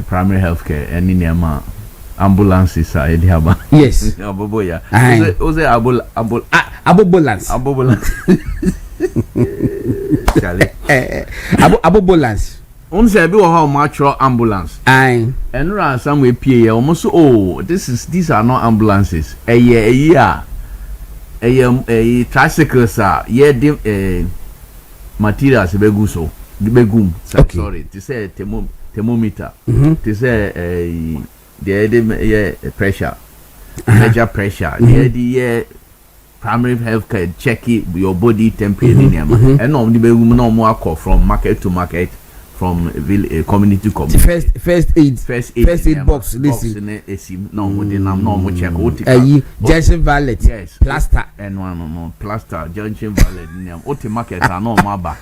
primary healthcare any nema ambulances are ediaba. Yes. Aboboya. Ose Aboboyambulance. Charlie. Aboboyambulance. Unse be how much ambulance. Aye. And run somewhere PA almost these are not ambulances. A tricycles are materials begum. Sorry, to say thermometer. To say the pressure. Measure pressure. The primary health care check your body temperature and normally no more call from market to market. From community community. First aid box. Listen. No check. Junction Valley. Yes. Plaster. And no plaster. Junction Valley. Oti market are no maba.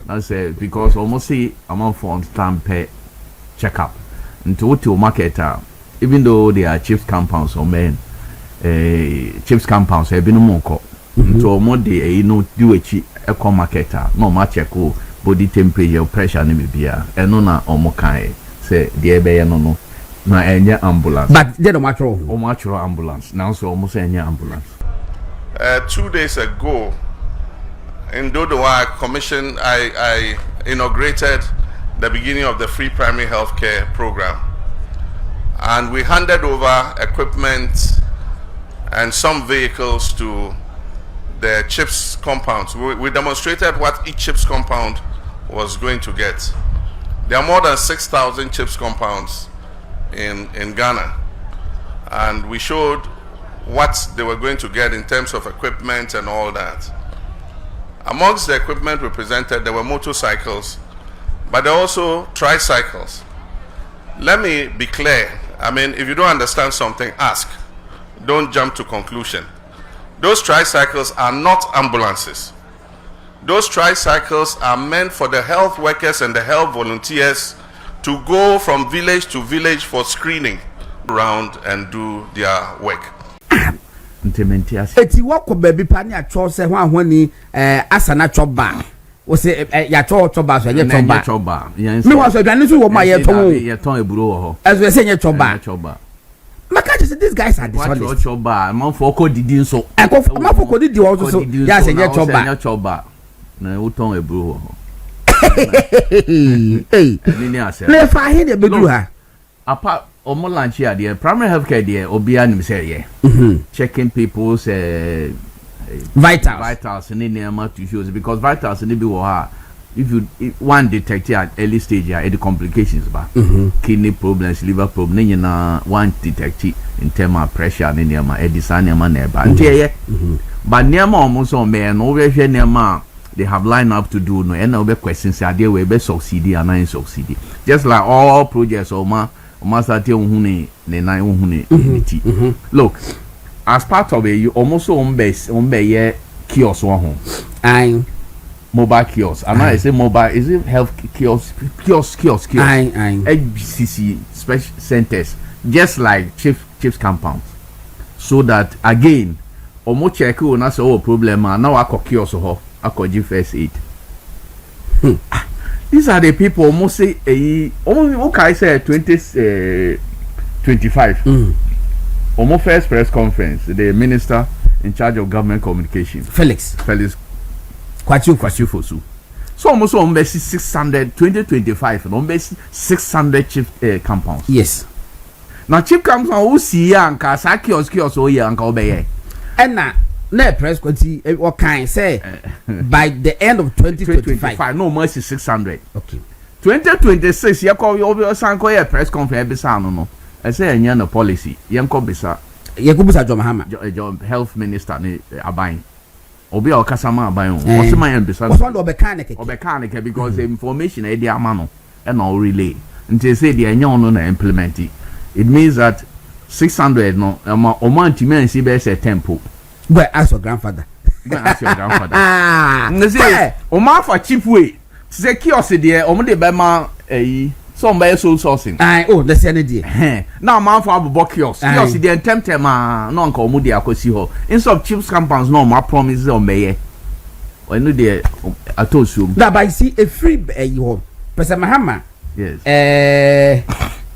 That's because almost see amount for stamp check up. Into Oti market even though they are chips compounds or men chips compounds have been no more. So almost they do a cheap eco marketer. No match check. Body temperature pressure ni bibia eno na omokan say de be no na enya ambulance but they don't matter ambulance now so almost enya ambulance 2 days ago in Dodowa commission I inaugurated the beginning of the free primary health care program, and we handed over equipment and some vehicles to the CHIPS compounds. We demonstrated what each CHIPS compound was going to get. There are more than 6,000 CHIPS compounds in Ghana, and we showed what they were going to get in terms of equipment and all that. Amongst the equipment we presented, there were motorcycles, but there are also tricycles. Let me be clear. I mean, if you don't understand something, ask. Don't jump to conclusion. Those tricycles are not ambulances. Those tricycles are meant for the health workers and the health volunteers to go from village to village for screening around and do their work. Eti wako baby pani atwo se hwani asana choba wo se ya choba so ye choba me wa so dwane so wo ma ye ton eburo wo ho eso se ye choba Maka just this guys are dishonest. Choba, man for didi nso. Man for didi also so. Ya say choba. Na uton ebro. Hey. Le fa he de bedu ha. Apart omo lunch here there primary healthcare there obia nim say ye. Checking people's vitals in the tissues because vitals in be wo ha. If one detect at early stage the complications kidney problems, liver problems, one detect in terms of pressure in the design but near almost on man over here they have line up to do no and no questions are there we succeed and I succeed just like all projects or look as part of it you almost on kiosk home mobile kiosk. And I say mobile, is it health kiosk? HCC special centers, just like chips compounds. So that again, omo check on us all problem. Now I call kiosk I call give first aid. These are the people almost say almost okay say 2025. Almost first press conference. The minister in charge of government communication, Felix. Kwachu Fosu. So almost on 600 2025 on 600 chip compounds. Yes. Now chip compounds who see anka kiosk o ye anka obeye. And na press kwati what kind say by the end of 2025 no more 600. Okay. 2026 ye call your sanko ye press conference bisa no. I say anya no policy. Ye nko bisa. Ye ko bisa Mahama. Health minister ni aban. Obi o kasama aban o what's my ambisa o mechanic because the information e dey amano e na relay until say the enya no na implement it means that 600 no o man ti men si be say tempo but ask your grandfather say o man for cheap way say kiosk there o mo dey be ma some by soul sourcing let's say there now man for Aboboyambulance kiosk there temtem no nka o mo dey akosi ho instead of chips compounds no ma promise o meye o no dey atosum that by see a free home person Mahama yes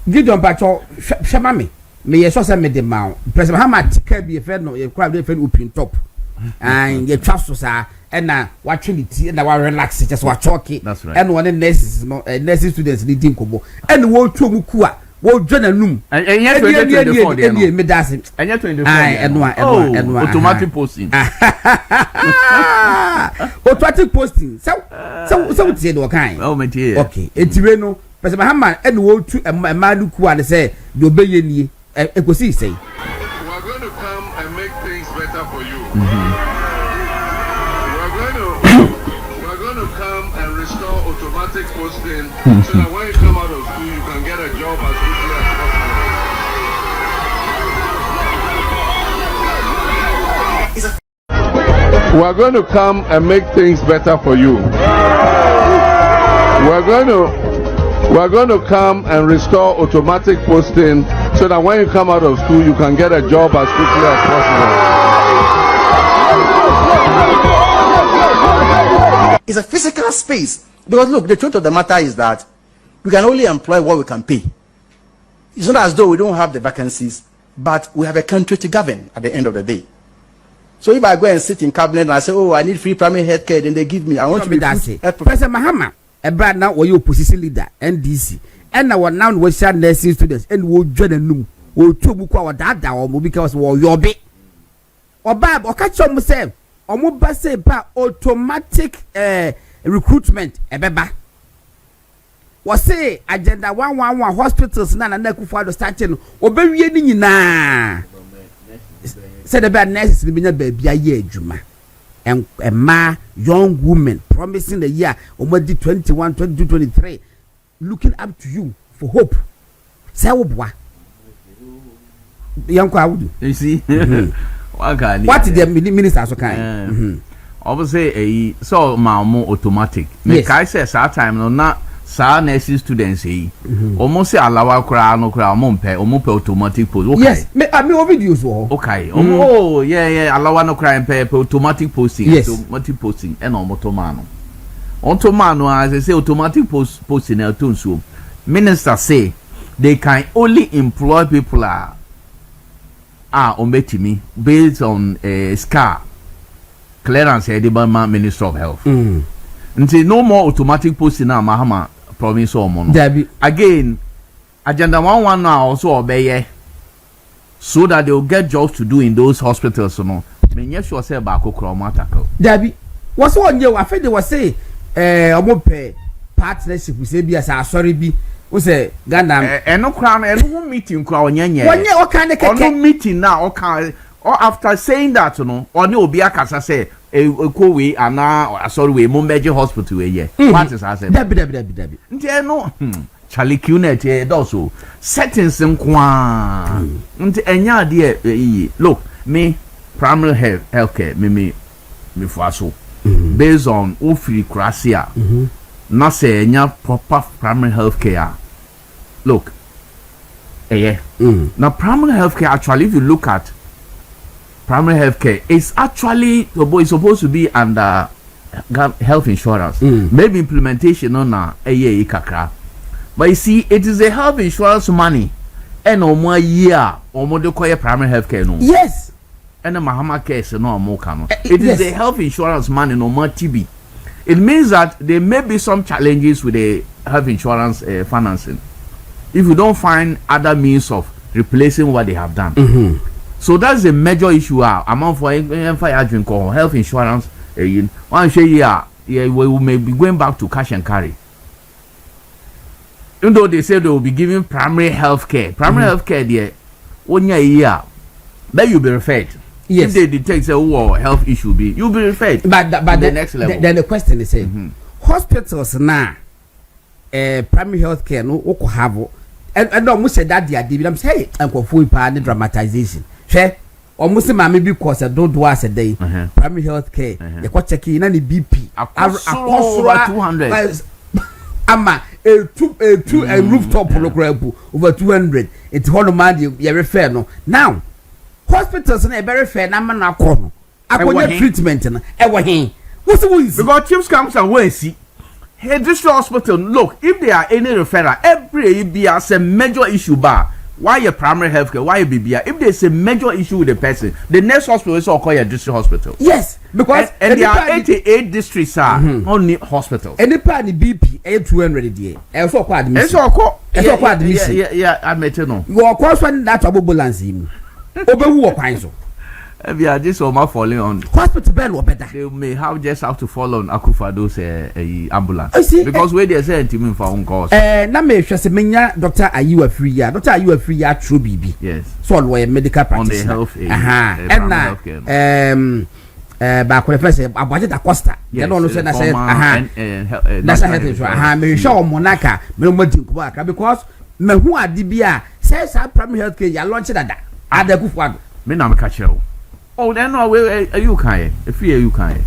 Gideon Pacho Shamami. Me ye so say me de ma. President Mahama tika bi e fe no ye kwa be fe open top. And ye trust so sa and na wa trinity and na wa relax just wa talk it. And one nurses no nurses students ni din kobo. And wo twa mu ku a wo dwana num. And yet 2024 dey no. Me dase. And yet 24. And automatic posting. Automatic posting. So what say do kan? Oh me tie. Okay. Etiwe no President Mahama and wo tu emadu ku a say do beye nie. Ekosi say. We are going to come and make things better for you. We are going to come and restore automatic posting so that when you come out of school you can get a job as quickly as possible. We are going to come and make things better for you. We are going to come and restore automatic posting so that when you come out of school you can get a job as quickly as possible. It's a physical space. Because look, the truth of the matter is that we can only employ what we can pay. It's not as though we don't have the vacancies, but we have a country to govern at the end of the day. So if I go and sit in cabinet and I say, oh, I need free primary health care, then they give me. I want to be President Mahama, a brand now were you opposition leader, NDC. And now now we share nursing students and we join a num. We two book our dada or because we your bit. Or Bab or catch on myself. Or more say ba automatic recruitment a beba. Was say agenda 111 hospitals na neku for starting obewie ni nyina. Said about nurses be na baby aye adwuma. And a young woman promising the year almost 21, 22, 23. Looking up to you for hope. Say what? Young crowd. You see, what did the minister so kind? Obviously, so more automatic. Yes. I say that time no not sa nursing students almost say allow crowd no crowd pay automatic post. Okay. Yes, me videos so. Okay. Oh yeah allow no crowd pay automatic posting. Yes. Automatic posting and automano. Automano as I say automatic posting na to minister say they can only employ people on betimi based on SCAR clearance headed by Minister of Health. Until no more automatic posting now Mahama promise or mono. Again, agenda 111 now also obey so that they will get jobs to do in those hospitals. So no, me sure say back tackle. Debbie, what's one year? I think they was say pay partnership with ABS. Sorry, be we say Ghana. No crown, no meeting crown. One year, what kind of no meeting now? Okay, or after saying that, no, or no be a casa say. We are now sorry we Mumbai hospital yeah. What is I said? Debbie. No, Charlie Cunet also settings in Kwan. Enya dear look me primary healthcare me for so based on free crasia. Not say enya proper primary healthcare. Look, now primary healthcare actually if you look at primary healthcare is actually it's supposed to be under health insurance. Maybe implementation on kakra. But you see, it is a health insurance money. And no more year or more the primary healthcare no. Yes. And the Mahama case no more cano. It is a health insurance money no more TB. It means that there may be some challenges with the health insurance financing. If you don't find other means of replacing what they have done. So that's the major issue. Among for health insurance. One say we may be going back to cash and carry. Even though they say they will be giving primary health care. Primary health care there, 1 year, then you'll be referred. Yes. If they detect health issue you'll be referred. But the next level. Then the question is hospitals now, primary health care no have and almost said that they are giving them say I'm full part dramatization. Almost maybe because I don't do as a day. Primary health care, you got checking any BP. Over 200. Ama a rooftop over 200. It's one of my very fair no. Now hospitals are very fair. Number na corner. I got treatment and ever he. What's the reason? Because chips comes and where see. Hey, district hospital, look, if there are any referral, every ABR is a major issue bar. Why your primary health care? Why your BBR? If there's a major issue with the person, the next hospital is all called your district hospital. Yes, because and there are 88 districts only hospitals. Any part of BP, 200 a day. It's all quite admission. It's all called admission. Yeah, I met you know. You are course when that Aboboyambulance in. Over who are kinds of. Yeah, this is my falling on. Hospital bed or better. They may have to follow on Akufado's ambulance. I see. Because where they say to me for on course. Na me hwese menya Dr. Awiewie ya. Dr. Awiewie ya true BB. Yes. So lawyer medical practitioner. On the health. And na back when first Aboboyambulance da Costa. They don't know say na say that's a health insurance. Me show monaka me no madi nko because me hu ade bia say primary health care ya launch that. Adakufuado. Me na me catch you. Oh, then no, you can. If you can.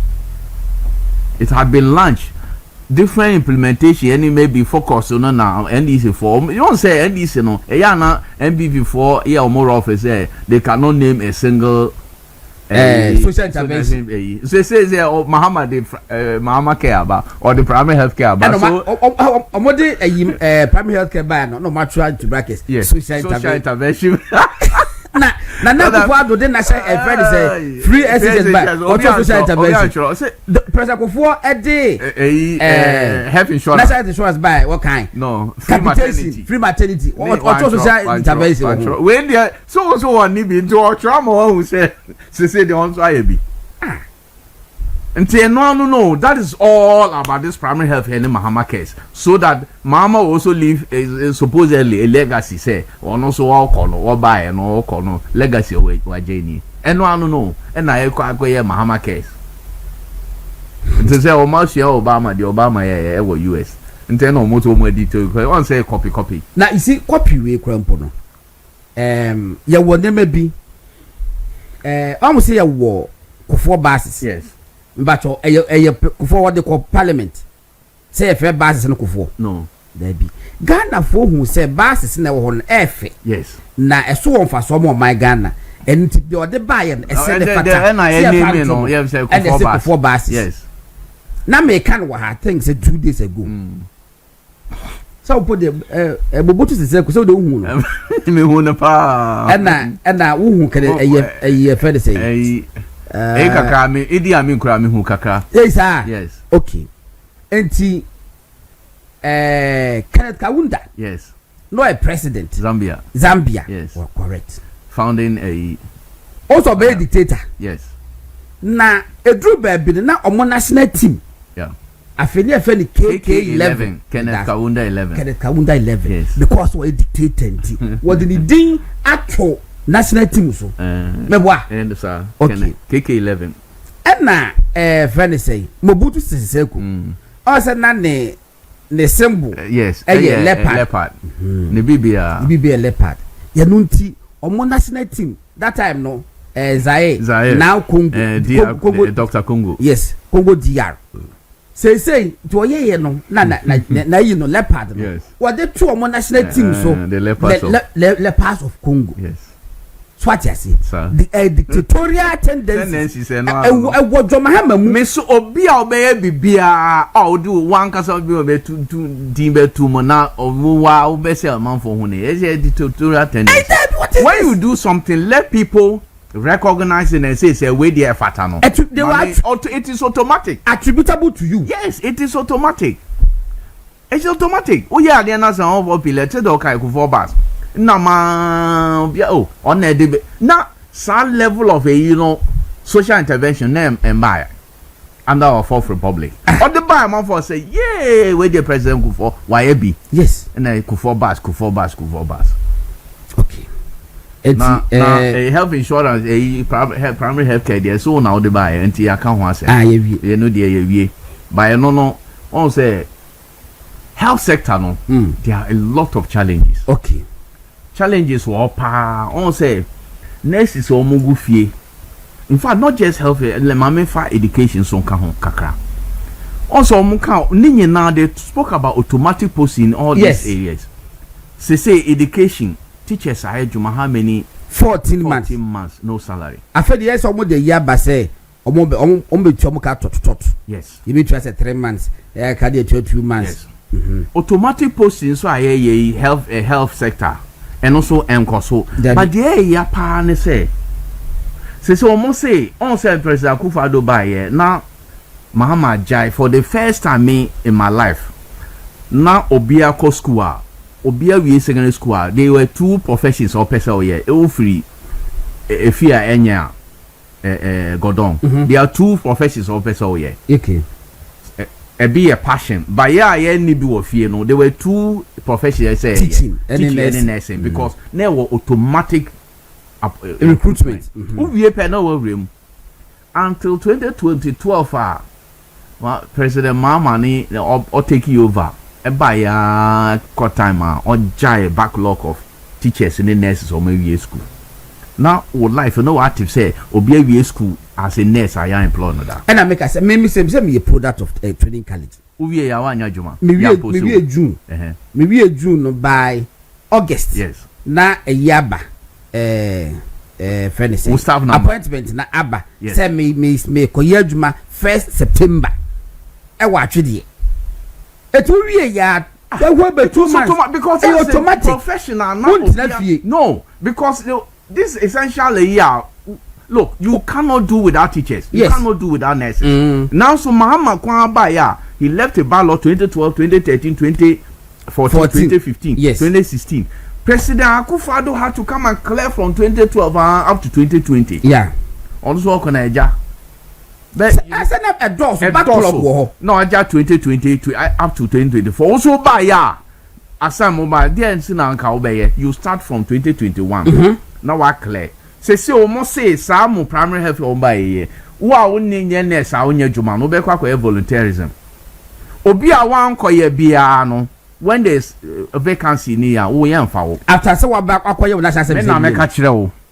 It had been launched. Different implementation, and it may be focused on now NDC form. You don't say NDC no. Yana MBV for or more office. They cannot name a single social intervention. So it says Mahama Mahama care about or the primary health care about. So, primary health care by no much to brackets. Yes, social intervention. Na Kufuado dey na say a friend say free SSS by or social intervention. President Kufuor health insurance. National insurance by what kind? No, free maternity. Or social intervention. When they so one need be into trauma who say they want to be. And no, that is all about this primary health in the Mahama case. So that Mahama also leave supposedly a legacy, say, or no so all corner, or buy and all corner legacy away to Janie. And no, and I go Mahama case. To say, almost Obama, the Obama, US. And then almost more detail. I want to say copy. Now, you see, copy we crampono. Ya would never be. Almost say a war for bases. Yes. But Kufuor what they call parliament. Say a fair basis no Kufuor. No. There be. Ghana for who say basis na on F. Yes. Na a so on for some of my Ghana. And the other buy and send the factor. And say Kufuor basis. Yes. Now me can what I think said 2 days ago. So put the Bobotu say so the who. Me who na pa. And na who can a year further say. Kakra me Idi Amin kura me hu kakra. Yes sir. Yes. Okay. Enti Kenneth Kaunda. Yes. No a president. Zambia. Yes. Well, correct. Founding a also be a dictator. Yes. Na edru baby na omo national team. Yeah. Afeni KK11. Kenneth Kaunda 11. Kenneth Kaunda 11. Yes. Because we dictator nti. What did he atto national team so meboa and sir okay KK11 and na friend say Mobutu Seseko o say na ne symbol yes leopard ne bibia leopard ya no nti omo national team that time no Zaire now Congo Dr. Congo yes Congo DR say to ye no na you know leopard no yes what the two omo national team so the leopards of Congo yes. Swat yasi. The dictatorial tendencies. What Mahama me so obi a obeye bibia a do one kasa obi obe to dimbe to mona owa obese man for hune. It's a dictatorial tendency. When you do something, let people recognize it and say where they are fatano. It is automatic. Attributable to you. Yes, it is automatic. It's automatic. Oh yeah, the answer of populated okay for bus. Na on a debate na some level of a social intervention name and buy under our fourth republic or the buy man for say yeah where the president go for YB yes and then Kufuor bus okay now a health insurance a primary health care there so now the buy and I can't want say you know the buy no on say health sector no there are a lot of challenges okay challenges were on say nurses or mugu fie in fact not just health le mame fa education so ka ho kakra also muka ni now they spoke about automatic posting in all these areas say education teachers are how many 14 months no salary after the years almost the year ba say ombe chomo ka tot. Yes. You mean to say 3 months. Ka dey 2 months. Yes. Automatic posting so aye health sector and also enkoso. But the ya pa ne say almost say on say President Akufo-Addo buy now Mahama Jai for the first time in my life. Now Obia ko school, Obia we secondary school. They were 2 professions or person here. E free efia enya godon. There are 2 professions or person here. Okay. Be a passion. But yeah, any do of fear no. There were 2 professions say teaching and nursing because there were automatic recruitment. We pay no room until 2012. President Mahama or take you over. By cut time or giant backlog of teachers in the nurses or maybe school. Now, would life no active say or be a school as a nurse I am employed that. And I make us maybe me a product of a training college. We are one Juma. Maybe a June. Maybe a June by August. Yes. Na a yaba appointment na aba. Say me koye Juma 1st September. I watch it. It will be a yard. There will be 2 months because it's automatic professional. No, because this essentially look, you cannot do without teachers. You cannot do without nurses. Now, so Mahama Kwabaya, he left a ballot 2012, 2013, 2014, 2015, 2016. President Akufo-Addo had to come and clear from 2012 up to 2020. Yeah. Also, Konaja. But I set up a door for backlog. No, I just 2020 up to 2024. Also, by Assam mobile, there you start from 2021. Now I clear. Say almost say some primary health on by ye. Wow, ness, our new Juma, no be volunteerism. Obia one koye biano when there's a vacancy near we am foul. After so back acquire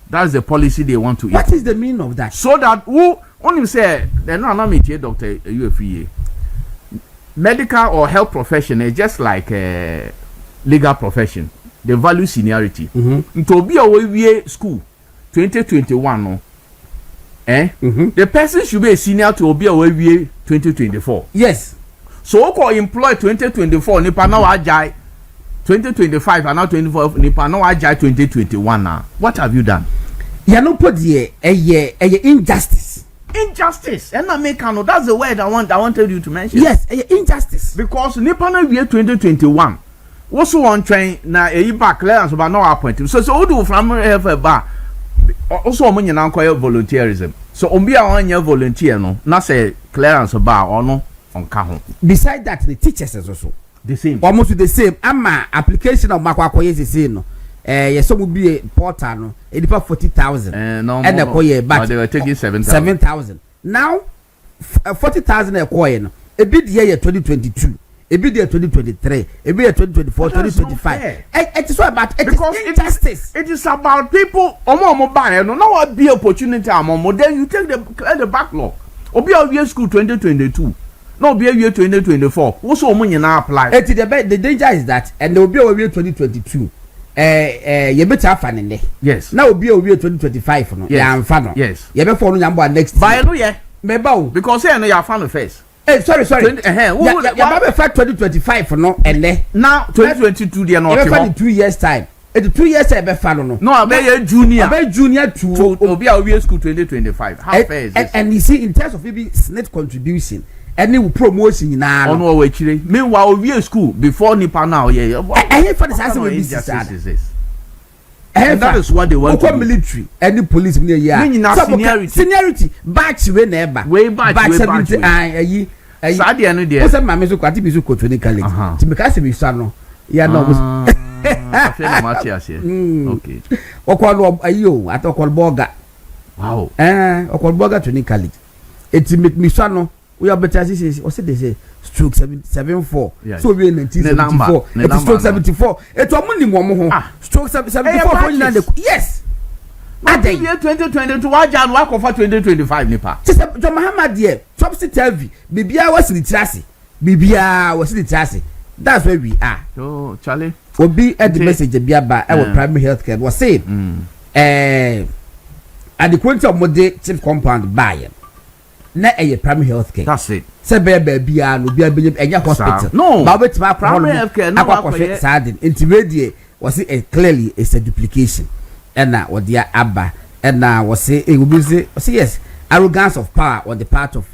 that's the policy they want to. What is the meaning of that? So that who only say they're not me here, Dr. UFE. Medical or health profession is just like a legal profession. They value seniority. To be a school 2021 no. The person should be a senior to be a 2024. Yes. So ko employ 2024 nipa na wajai 2025 and now 24 nipa na wajai 2021 now. What have you done? You no put the injustice. Injustice. And I make no, that's the word I wanted you to mention. Yes, injustice. Because nipa na we 2021. Also on train na back clearance about no appointment. So do from ba also omo na nkoye volunteerism. So ombia on your volunteer no na say clearance ba or no on ka. Beside that, the teachers is also the same. Almost the same. Ama application of makwakoye is the same no. Yes, some would be a portal no. It is 40,000. No, and the koye but they were taking 7,000. Now 40,000 a koye no. A bit year 2022. A bit year 2023. A bit year 2024, 2025. It is about because injustice. It is about people. Omo buy no. Now what be opportunity among then you take the backlog. Obi a school 2022. No be a year 2024. What's so money now apply? The danger is that and there will be a year 2022. You better fan in there. Yes. Now will be a year 2025 no. Yeah, I'm fan. Yes. You better follow number next. By no yeah. Maybe because I know you are fan first. Hey, sorry. Yeah, 2025 no and there. Now 2022 they are not. You better 2 years time. 2 years I be fan no. No, I be junior. I be junior to will be a year school 2025. How fair is this? And you see in terms of maybe net contribution. Any promotion now. On what way, meanwhile, we are school before Nipa now. Yeah, I for the and that is what they want. Military, any police near yeah. Seniority, batch we never. Way batch 70. Sadi anu there. What's my music? I think music to the college. To because we son. Yeah, no. Okay. Okolo ayo at Okolboga. Wow. Okolboga to the college. It's me son. We are better this or say they say stroke 74. Yes. So we in 1974. It is stroke 74. It's a money one stroke 74. Yes. What day? 2022. Why Jan work for 2025 nipa? John Mahama dear. Chopsy TV. Bibia was in the chassis. Bibia was in the chassis. That's where we are. Oh, Charlie. Will be at the message Biaba our primary health care was saying. At the quality of modern chief compound buyer. na primary health care. That's it. Say baby no be hospital. No. But with my primary health care no akwa sadin. Intimidate was it clearly it's a duplication. And na what dia abba and na was say it will be say yes, arrogance of power on the part of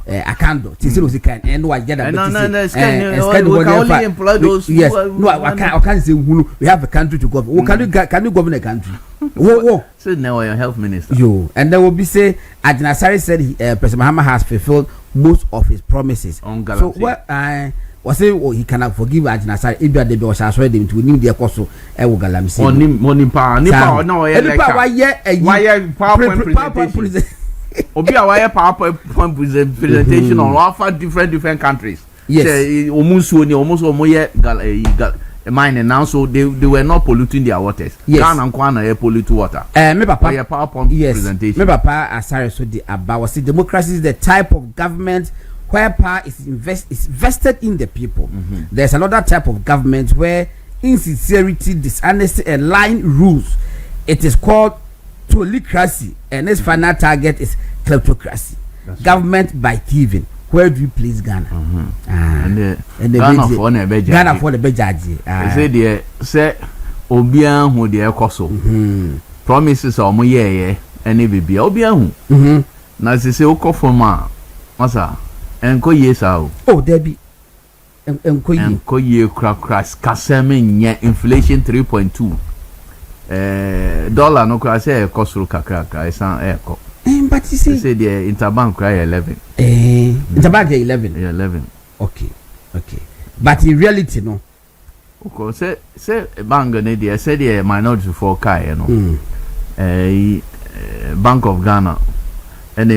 Akando. Tisi can and what get that. No, we can only employ those. Yes, no, I can't say we have a country to govern. Can you govern a country? Whoa. So now your health minister. Yo, and there will be say Adinasari said President Mahama has fulfilled most of his promises. So what was say he cannot forgive Adinasari if they be was assured him to name their course e wo galamsi. Oni pa no why PowerPoint presentation. Obi a why PowerPoint presentation on offer different countries. Yes. Almost mine now, so they were not polluting their waters. Yes. Ghana and Kwana pollute water. Me papa. PowerPoint presentation. Me papa asare so the about see democracy is the type of government where power is vested in the people. There's another type of government where insincerity, dishonesty, and lying rules. It is called tolicracy, and its final target is kleptocracy. That's government right. By thieving. Where do you place Ghana? And Ghana for the bejaji. Ghana for the bejaji. Say Obian who the ekoso. Promises or mo ye any baby Obian who. Na say oko for ma. Masa enko ye sa o. Oh Debbie. Enko ye crack kaseme nye inflation 3.2. Dollar no cry say ekosuru kakra esan eko. But you see the interbank cry 11. Interbank 11. 11. Okay. But in reality, no. Okay, say bank ne dey say the minority for kai no. Bank of Ghana and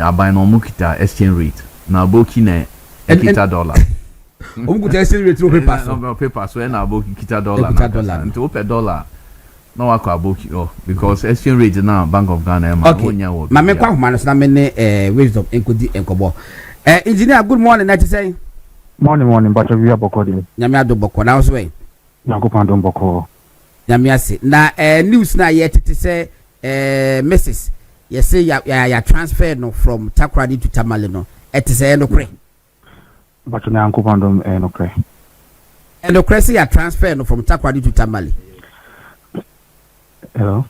abano mukita exchange rate. Na boki na kita dollar. Mukita exchange rate no paper. No paper so na boki kita dollar. Nto per dollar. No wako aboki because exchange rate now Bank of Ghana ma me kwa huma no na me ne wisdom enkodi enkobo engineer good morning na say morning but we are bokodi nyame adoboko na so Nyankopon don boko nyame ase na news na ye tete say Mrs. you say ya transfer no from Takoradi to Tamale no et say no kre but Nyankopon don no kre and no kre say ya transfer no from Takoradi to Tamale. Hello.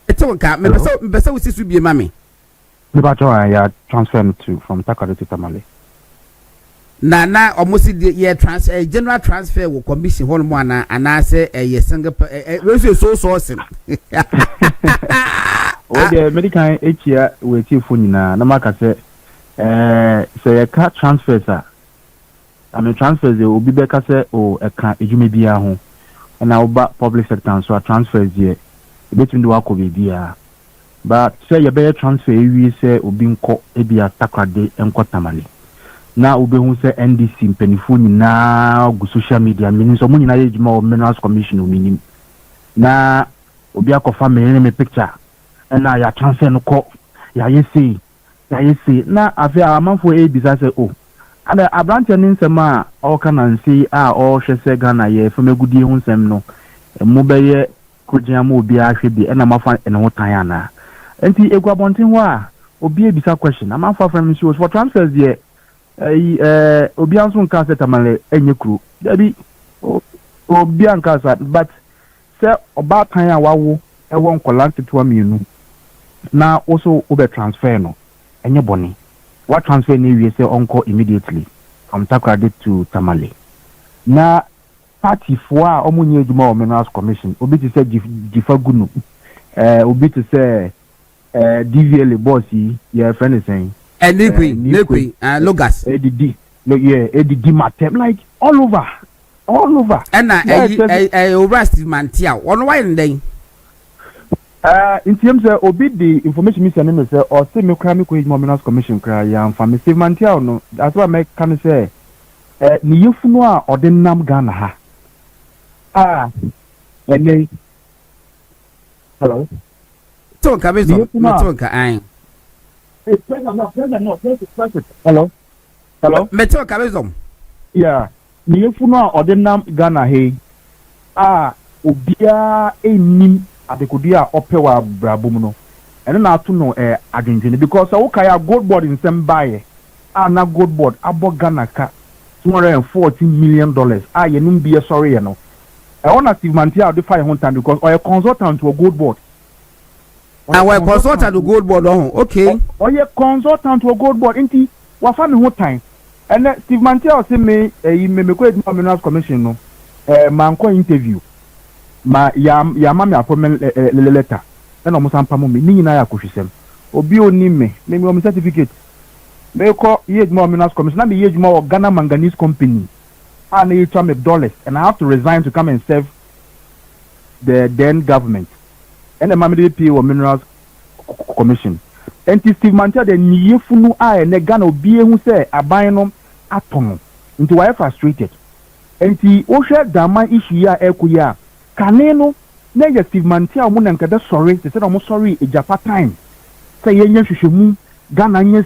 It's okay. Me besa we see be mami. Me ba ya transfer to from Takoradi to Tamale. Na almost the year transfer general transfer will commission hon mo ana say a single we so source. O the medical HIA we ti fu nyina na maka say say ka transfers I mean transfers e obi be ka say o e ka ejume bia ho na oba public sector so transfers here between the work of idea but say you better transfer we say obi nko ebia Takoradi enko Tamale na obi hu say NDC mpanifo nyina go social media meaning so nyina ye juma o minerals commission o minim na obi akofa me picture na ya transfer no ko ya yesi na afia amanfo e bisa say oh ada abrante ni nsema o kana nsi a o hwese Ghana ye famegudie hu nsem no mo beye kujia mo obi ahwe bi na mafa ene ho tan ana enti egwabonten ho a obi ebisa question amafa from she was for transfers here obi anso nka se Tamale enye kru dabi obi anka sa but se oba tan a wawo e won collect to aminu na also obe transfer no enye boni what transfer ni we say onko immediately from Takoradi to Tamale na party for omunye eduma o minerals commission obi to say Gifagunu obi to say DVL boss your friend is saying Nekwi Logas ADD matem like all over and Rust Mantia on why then in terms of obi the information me send me say or say me cry me ko minerals commission cry ya fa me save Mantia no that's why me can say ni yefunu a odennam Ghana ha and hello. Talk about hello. Metal Cabezom. Yeah. Niyefuna ordinam Ghana he. Obia enim adekudia opewa brabum no. ɛno na ato no adwendwene because okay a gold board in some buy na gold board abo Ghana ka $214 million yenum be sorry no I na Steve Mantia dey fire time because or a consultant to a gold board and we consultant to gold board okay or a consultant to a gold board inti wa fa me ho time and Steve Mantia say me me ko minerals commission no man ko interview ma ya mama appointment letter and almost am pamo me ni nyina ya kohwesem obi oni me me certificate me ko yej mo minerals commission na me yej mo Ghana Manganese Company and $8 and I have to resign to come and serve the then government and the MDP or Minerals Commission. And Steve Mantia the Niyefunu and the Ghana obi who say abaino atom into why frustrated. And the Osha Dama issue ya ekuya kaneno na Steve Mantia mo na nkada sorry they said almost sorry e japa time say yenya hwehwemu Ghana nya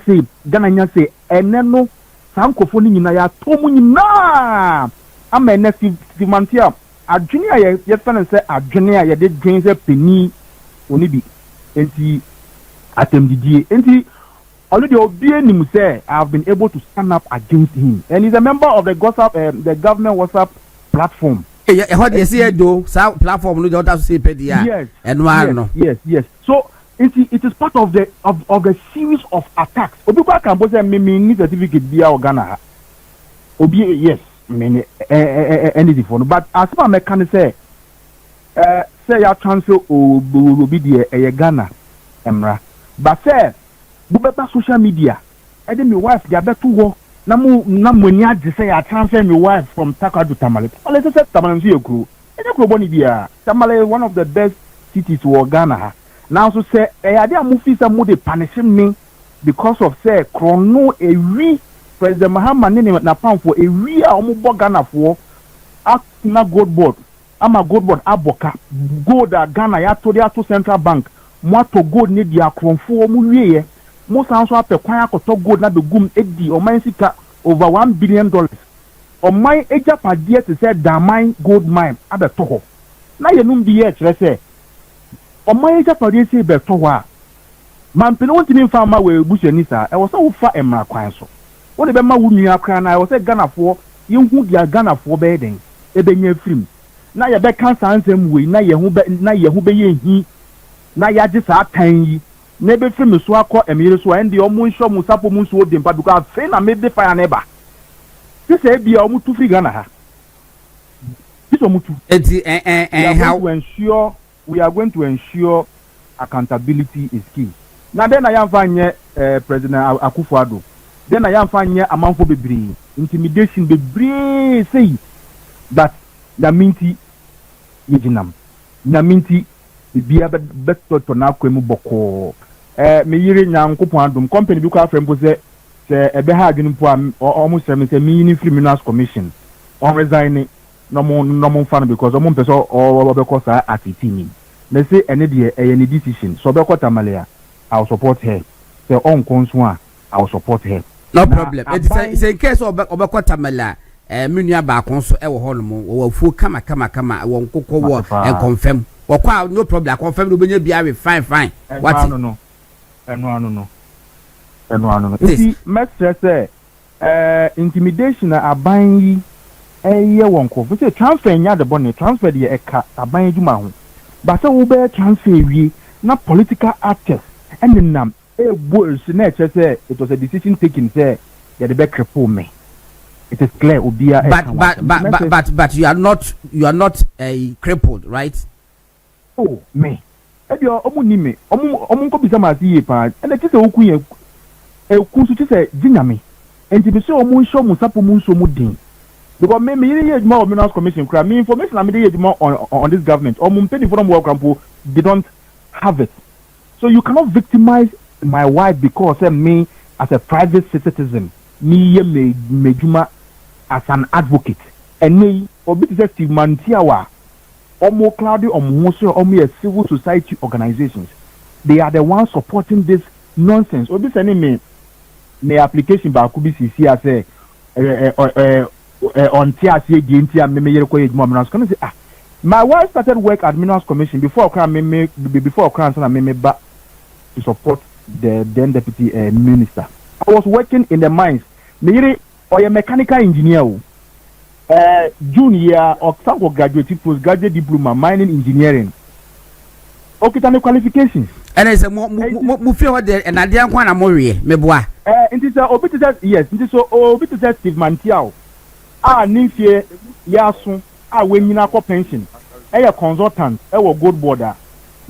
say eneno sankofo ni nyina ya tomu nyina amene Steve Mantia adwene a ye fene se adwene a ye de dwen se peni oni bi enti atemdidie enti already obi anim say I have been able to stand up against him and he's a member of the the government WhatsApp platform. How do you see it though? Platform no just say pedia. Yes. And no. Yes. So it is part of the series of attacks. Obi kwa can say me need certificate bia o Ghana. Obi yes, me anything for no. But as far me can say ya transfer obi de Ghana emra. But say bu beta social media. E dey me wife dia beto wo na mo ni ade say ya transfer me wife from Takwa to Tamale. All say Tamale nso ekuru. E dey kuro boni bia. Tamale one of the best cities to Ghana. Now so say ade amufi say mo dey punish me because of say chrono ewi President Mahama ne na pound for ewi a omo bo Ghana for na gold board ama gold board aboka gold a Ghana ya to dia to central bank mo to gold ne dia kronfo mo wieye mo san so apekwan akoto gold na begum edi o man sika over $1 billion o man ejapade te say Damai gold mine abeto ho na yenum bi ye kire say ọmọ eja pade si be to wa man pe no ntimi fa ma we bushani sa e wo so wo fa emra kwan so wo de be ma wo nua kran na wo se Ghana fo yenhu dia Ghana fo be den e be nya film na ye be kan sansem we na ye hu be ye hi na ya ji sa tan yi na be film so akọ emire so en de omo nso mu sapo mu so dem pa because fe na me be fire na ba ti se bia omo tu free Ghana ha ti so mutu how we are going to ensure accountability is key. Now then I am fine President Akufo-Addo. Then I am fine amanfo bebre. Intimidation bebre say that na minti yejinam. Na minti bia beto to na kwemu boko. Me yire nyankopon adom company bi kwa frem say ebe ha adwene po almost say me Criminals Commission. On resigning no more fan because some person or because attitude. They say any decision. So because Tamalia, I'll support her. So on consua, I'll support her. No problem. It's in case of Tamala, Munia Baconso, our home, or full kama, won't cook and confirm. Or no problem. I confirm to be fine. What no. See, Master say, intimidation are buying. Year one call. We say transfer nya the bonnet, transfer the eka aban juma ho. But so we be transfer we na political actors and nam boys na say it was a decision taken say they be cripple me. It is clear obia. But you are not crippled, right? Oh me. E bi omo ni me. Omo ko bisa ma si pa. And the say oku ye eku so say diname. Enti be say omo nso mu sapo mu nso mu din. Because me more of Minerals Commission, me information I'm more on this government. Or Mumpeni from Workampo, they don't have it. So you cannot victimize my wife because me as a private citizen, me Mejuma as an advocate. And me, or be Steve Mantiawa, or more cloudy or more civil society organizations. They are the ones supporting this nonsense. Or this enemy, my application by Kubisi as on TRC GNT and me say my wife started work at Minerals Commission before crime me before crime and me ba to support the then deputy minister. I was working in the mines. Me or a mechanical engineer. Junior or some graduate postgraduate diploma mining engineering. Okay, tell me qualifications. And I say mo feel what and I didn't want to marry me boy. It is a yes, it is so bit to Steve Mantiao. Nimfie yasun when you ko pension. A consultant, gold border.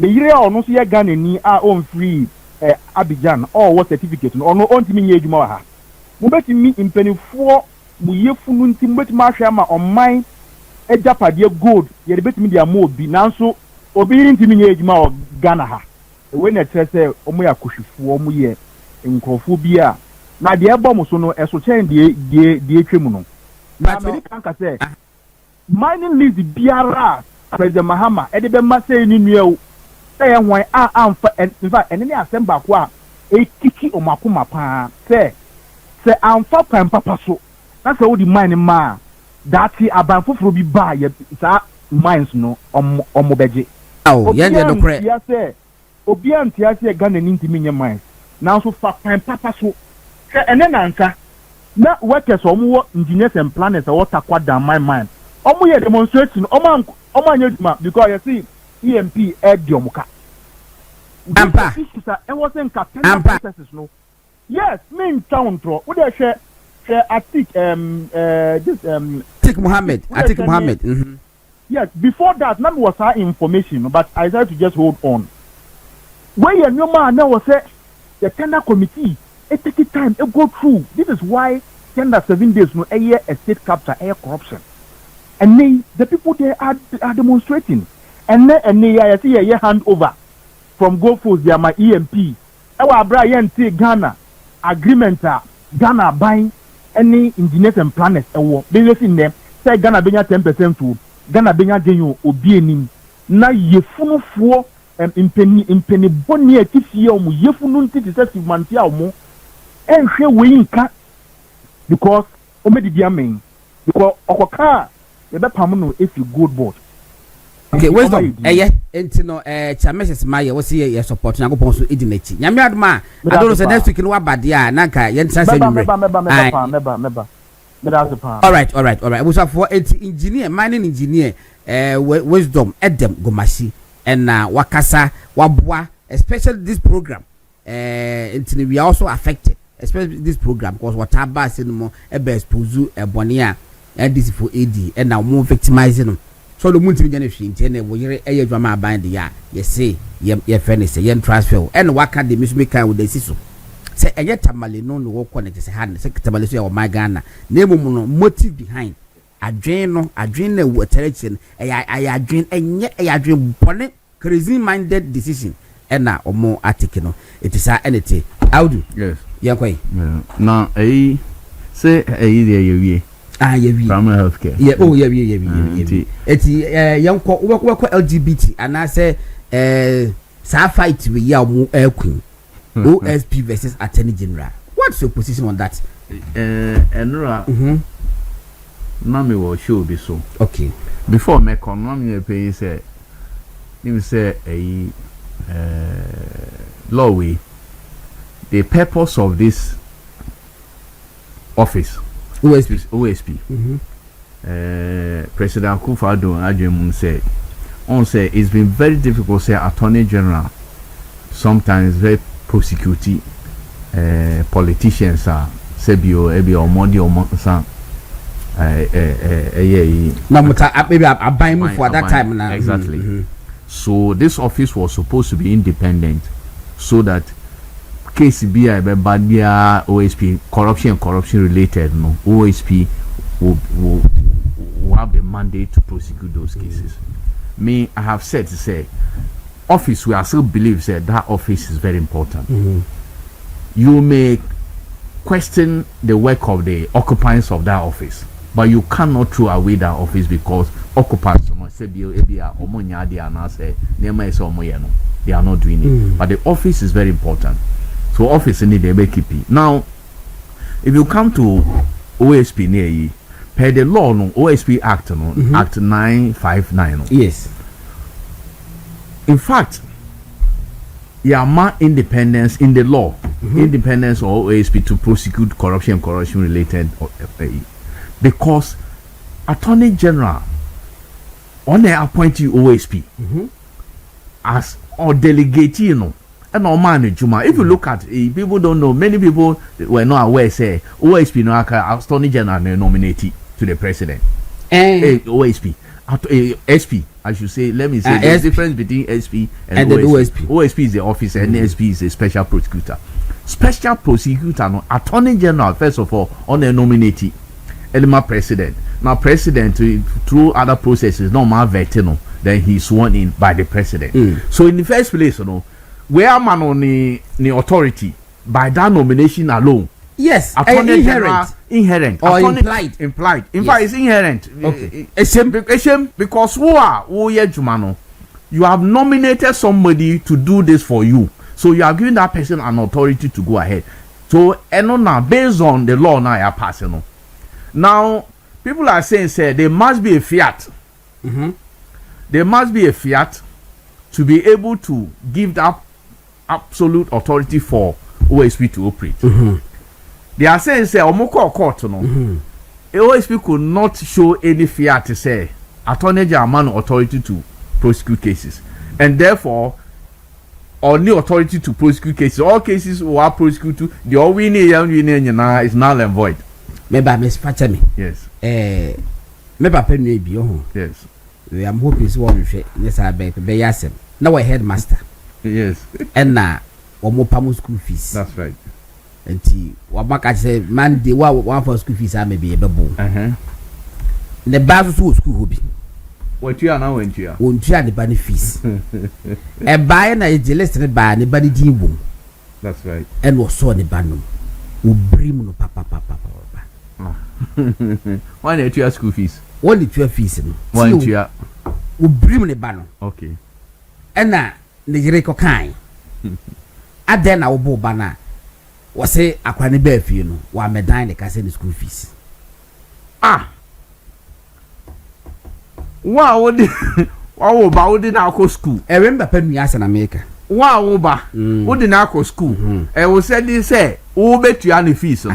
The year or no see a gun ni own free Abidjan or what certificate or no on to me Jumaha. Mubeti me in penny 4 muye funu nti mbeti ma hwe ma online ejapade gold ye beti me dia mo bi nanso obi nti me ejuma o Ghana ha we na trese omo ya kohwefo omo ye nkrofo bi a na de ebo mo so no eso chen de etwemu no na American ka say mining lease biara President Mahama e de be ma say ni nua o say hwan amfa in fact ene ne asem ba ko a e kiki o makoma pa say amfa pan papa so that's how the mine ma that aban foforo bi ba ye sa mines no omo beje ye no kre ya say obi antia say Ghana ni ntimi nye mines now so fa pan papa so ene nanka na workers omo engineers and planners what takwa down mine omo ye demonstration omo anya duma because you see EMP ediomuka ampa e wasn't captain processes no yes main town tro wo dey share Atik Mohammed. Mm-hmm. Yes, before that, none was our information, but I decided to just hold on. When you know, man, now was the tender committee. It takes time. It go through. This is why tender 7 days no a year estate capture, air corruption, and the people there are demonstrating, and they I see a hand over from Go Force. They are my EMP. Our Brian T Ghana agreement. Ghana buying any engineers and planners they in them say Ghana benya 10% to Ghana benya genyo obi enim na yefunu fo impeni boni atifie omu yefunu ntiti Steve Mantia omu enhwe we nka because omedidi amen because okoka ye be pam no if you good board. Okay, wisdom entino chameses maye wo se ye support na gopon so edinachi nyame adoma adoro se next week no wabade a nanka ye ntra se numre meba all right busa for engineer mining engineer wisdom edem gomashi and wakasa waboa especially this program entino we are also affected especially this program because what abase no mo e be expose ebone a NDC for AD and now more victimizing so the moon to be generation and we a drama bind the ya say ye furnace yen transfer and what can the mismaker with the sisu say a yet tamale no work on it is hand secretary or my Ghana name motive behind a drain the direction I drain and yet a dream bonnet crazy minded decision and now or more article it is anything how do yes yeah quite now a say a primary healthcare. Yeah, oh yeah. It's young work LGBT and I say sa fight with ya queen. OSP versus Attorney General. What's your position on that? Enra. Nami will show be so. Okay. Before me come nami pay say you say a law way. The purpose of this office OSP. President Akufo-Addo Adjum said, it's been very difficult say Attorney General sometimes very prosecuting politicians are sebio ebi omodi omonsa maybe I buy me for that time now. Exactly. So this office was supposed to be independent so that KCBI Badia OSP corruption related no OSP will have the mandate to prosecute those cases. Me, I have said to say office we are still believe that office is very important. You may question the work of the occupants of that office, but you cannot throw away that office because occupants they are not doing it. But the office is very important. So office need to keep it. Now, if you come to OSP near you, per the law no OSP Act no Act 959 no. Yes. In fact, yama independence in the law, independence or OSP to prosecute corruption related because Attorney General on the appointee OSP as or delegate, you know, and all man Juma. If you look at people don't know, many people were not aware say OSP no Attorney General nominate to the president. OSP. SP, I should say, let me say the difference between SP and OSP. OSP is the officer and SP is a special prosecutor. Special prosecutor, no, Attorney General, first of all, on the nominee, Elima President. Now, President, through other processes, no more vetting, then he's sworn in by the President. So, in the first place, you know, where man on the authority, by that nomination alone, yes, inherent or implied. In fact, it's inherent. Okay. Because you have nominated somebody to do this for you, so you have given that person an authority to go ahead. So, now based on the law, now you are passing. Now, people are saying, there must be a fiat. There must be a fiat to be able to give that absolute authority for OSP to operate. They are saying omoko court no. OSP could not show any fiat to say Attorney General authority to prosecute cases, and therefore only authority to prosecute cases. All cases who are prosecuted, the all winning is null and void. Maybe Miss Fatami. Yes. Maybe penny be yes. We am hoping is one yes I be yasem. Now a headmaster. Yes. And now one more pamu school fees. That's right. And wabaka say Monday one for school fees I may be a babu. The Basu school will be. What you are now went here? Won't you the bunny fees? A buy and I listed by anybody deal. That's right. And was so the banum. Who bring no papa. Why not your school fees? One the 12 fees. One year. Who bring the banum. Okay. And now the Greco kind. And then our bo banner. Was say a quani bear for you, while me dine the castle school fees. Wow, what did I go school? I remember penny me as an America. Wow, what did I go school? I was said this say, oh, bet you any fees.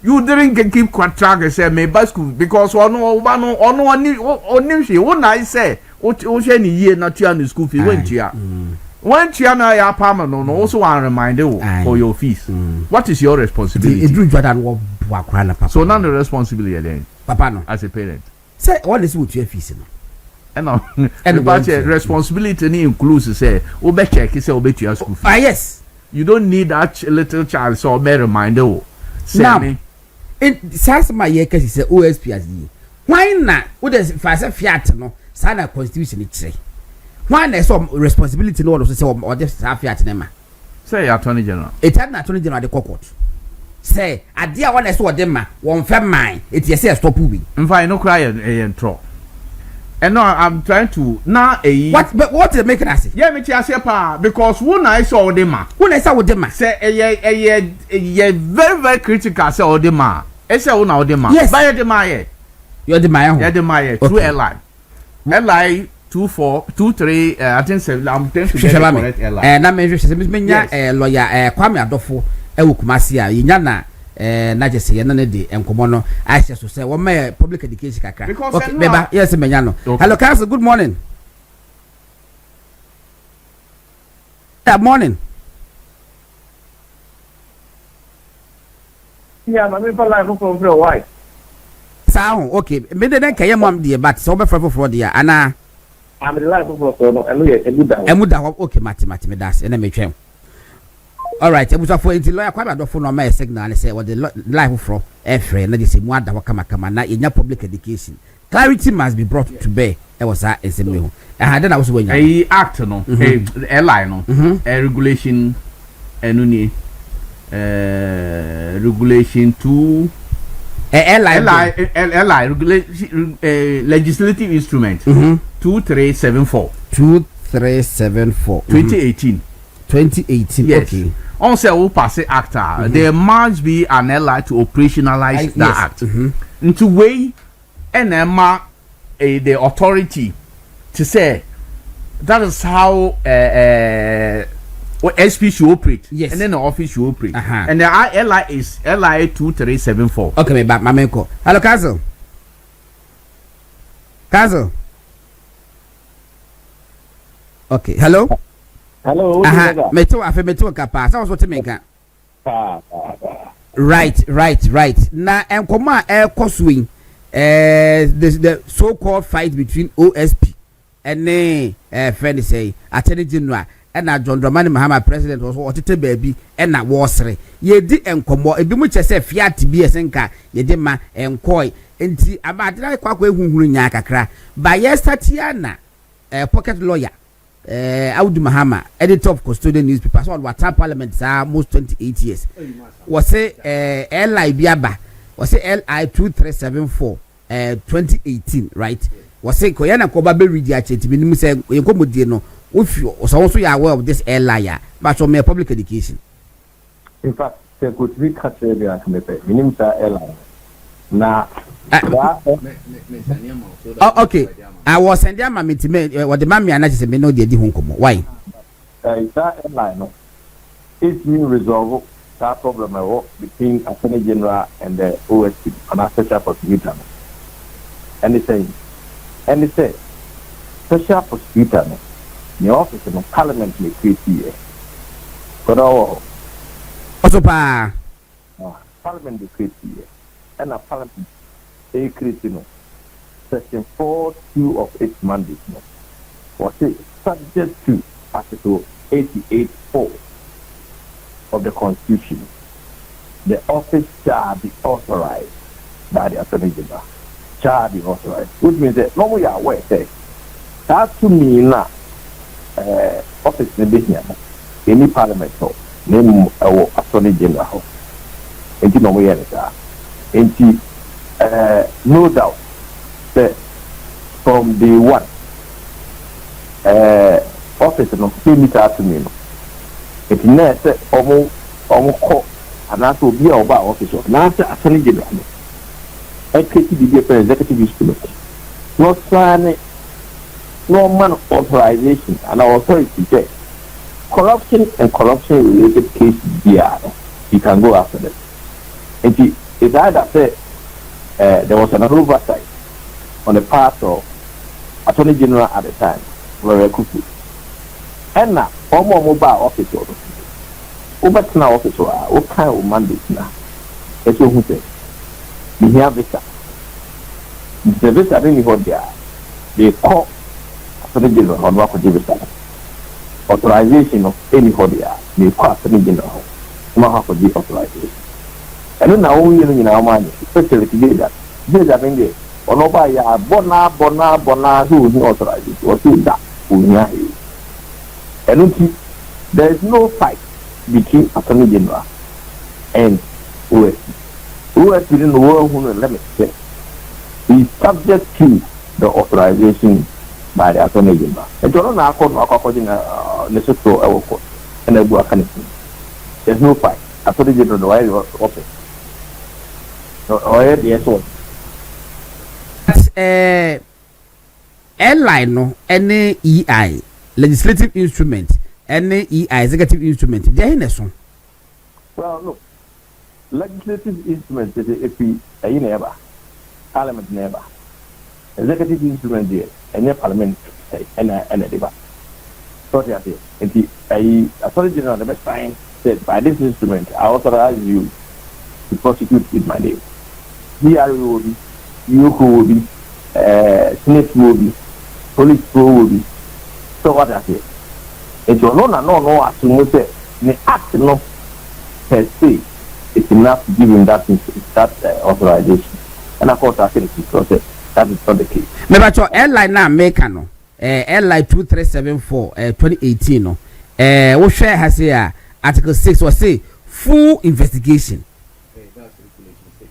You didn't keep track and say, me by school because one I say, what any year not you on school fee went here. When Chiana ya permanent, also want reminder for your fees. What is your responsibility? So none the responsibility then, Papa no, as a parent. Say what is what your fees no? And about responsibility includes say, obe check is obe to your school fees. Yes. You don't need that little child so be reminder. Now, it says my year case is OSP as ye. Why not? What does fast fiat no? Sana constitution it say. Why there's some responsibility no one say or just have fiat nema. Say Attorney General. It had Attorney General the court. Say a dear one is what them one fair mine. It yes stop moving. In fact, no cry and throw. And now I'm trying to now what they make us say? Yeah, me say pa because when I saw them when I saw them say a very critical say them say una them yes buy them here. You're the my yeah the my through airline 2423 I think say I'm trying to get correct airline na me say me nya lawyer Kwame Adofo e wo Kumasi a yinya na na je say na de enkomo no I say so say wo me public education kakra okay beba yes me nya no hello council good morning. Good morning. Yeah, I'm for life from why. Sound okay. Me dey kay mom dey but so be for dey ana. I'm the life from no enu ye emuda. Okay mate me das na me twem. All right, ebusa for inti lawyer Kwame Adofo no ma signal say what the life from efre na dey say mu ada kama na yenya public education. Clarity must be brought to bear. E was that eseme ho. Then I was when you act no airline no regulation enu ni regulation 2 legislative instrument 2374 2018 yes. Okay. On say we pass the act there must be an LI to operationalize that act into way NMA the authority to say that is how SP should operate. Yes. And then the office should operate. Uh-huh. And the LI is LI 2374. Okay, me back, my call. Hello, Castle. Castle. Okay, hello. Hello. Me too, kapa. So what me ka? Right. Na enkoma swing. The so-called fight between OSP and friend say Attorney General and John Dramani Mahama president was what it baby and na wasre. Ye di enkomo ebi mu chese fiat bi esenka ye di ma enkoi enti abadira kwa ehunhuru nya kakra ba yesterday na pocket lawyer Audu Mahama, editor of Custodian newspaper, so what parliament almost 28 years. Was say LI Biaba, was say LI 2374 2018, right? Was say Koyana Kobabe Ridiache to be say Yomodino, if you also are aware of this LI, but from your public education. In fact, there could be Cateria Minimum LI. Now, okay. I was sending my meeting. What the mammy and I just know the home. Why? That airline, it's been resolved that problem between Attorney General and the OSP and a special prosecutor. And they say, special prosecutor, the office of Parliament may create here. But all also, Parliament will create here. And a Parliament, they create, Section 4(2) of its mandate was subject to Article 88(4) of the Constitution. The office shall be authorized by the Attorney General. Shall be authorized, which means that no we are aware that to mean office in business any Parliament name our Attorney General. And you know we are no doubt. From day one, office no came to me. If you know, say almost and that's will be our officer. Now, Attorney General, executive instrument, no sign, no man authorization, and our authority check. Corruption and corruption-related cases, you can go after them. And it's either say there was an oversight on the part of Attorney General at the time, very quickly. And now, all more mobile officer, over now officer, what kind of mandate now? That's what we say. We have visa. The visa didn't go there. They call Attorney General on what visa. Authorization of any there. They call Attorney General. Not have the authorization. And then now we in our money, especially today that these are in there. Onoba ya bona who is not authorized or who that and there is no fight between Attorney General and OSP. OSP in the world who let me say is subject to the authorization by the Attorney General. And you don't know according to our court and the mechanism. There's no fight. Attorney General the way office. Or yes one. Airline no any EI legislative instrument any EI executive instrument there in so. Well, look, legislative instrument is a never Parliament never executive instrument there and Parliament and a debate. So they are there. And the Attorney General the best sign said by this instrument I authorize you to prosecute with my name. Here will be you will be Senate will be, police will be. So what I say? If you no, as you say, the act no per se is enough to give him that authorization. And of course, I think because that is not the case. Remember, your airline now make no airline 2374 2018 no. What share has here Article 6 was say full investigation.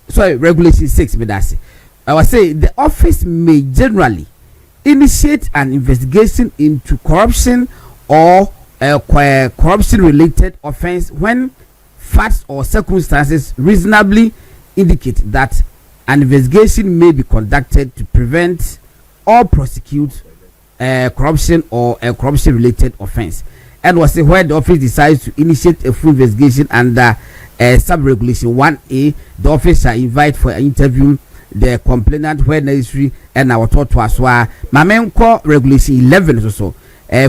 Sorry, Regulation 6, but that's it. I was saying the office may generally initiate an investigation into corruption or corruption-related offense when facts or circumstances reasonably indicate that an investigation may be conducted to prevent or prosecute corruption or a corruption-related offense. and was say where the office decides to initiate a full investigation under sub-regulation 1A, the office shall invite for an interview the complainant where necessary, and our thought was why my main call regulation 11 or so.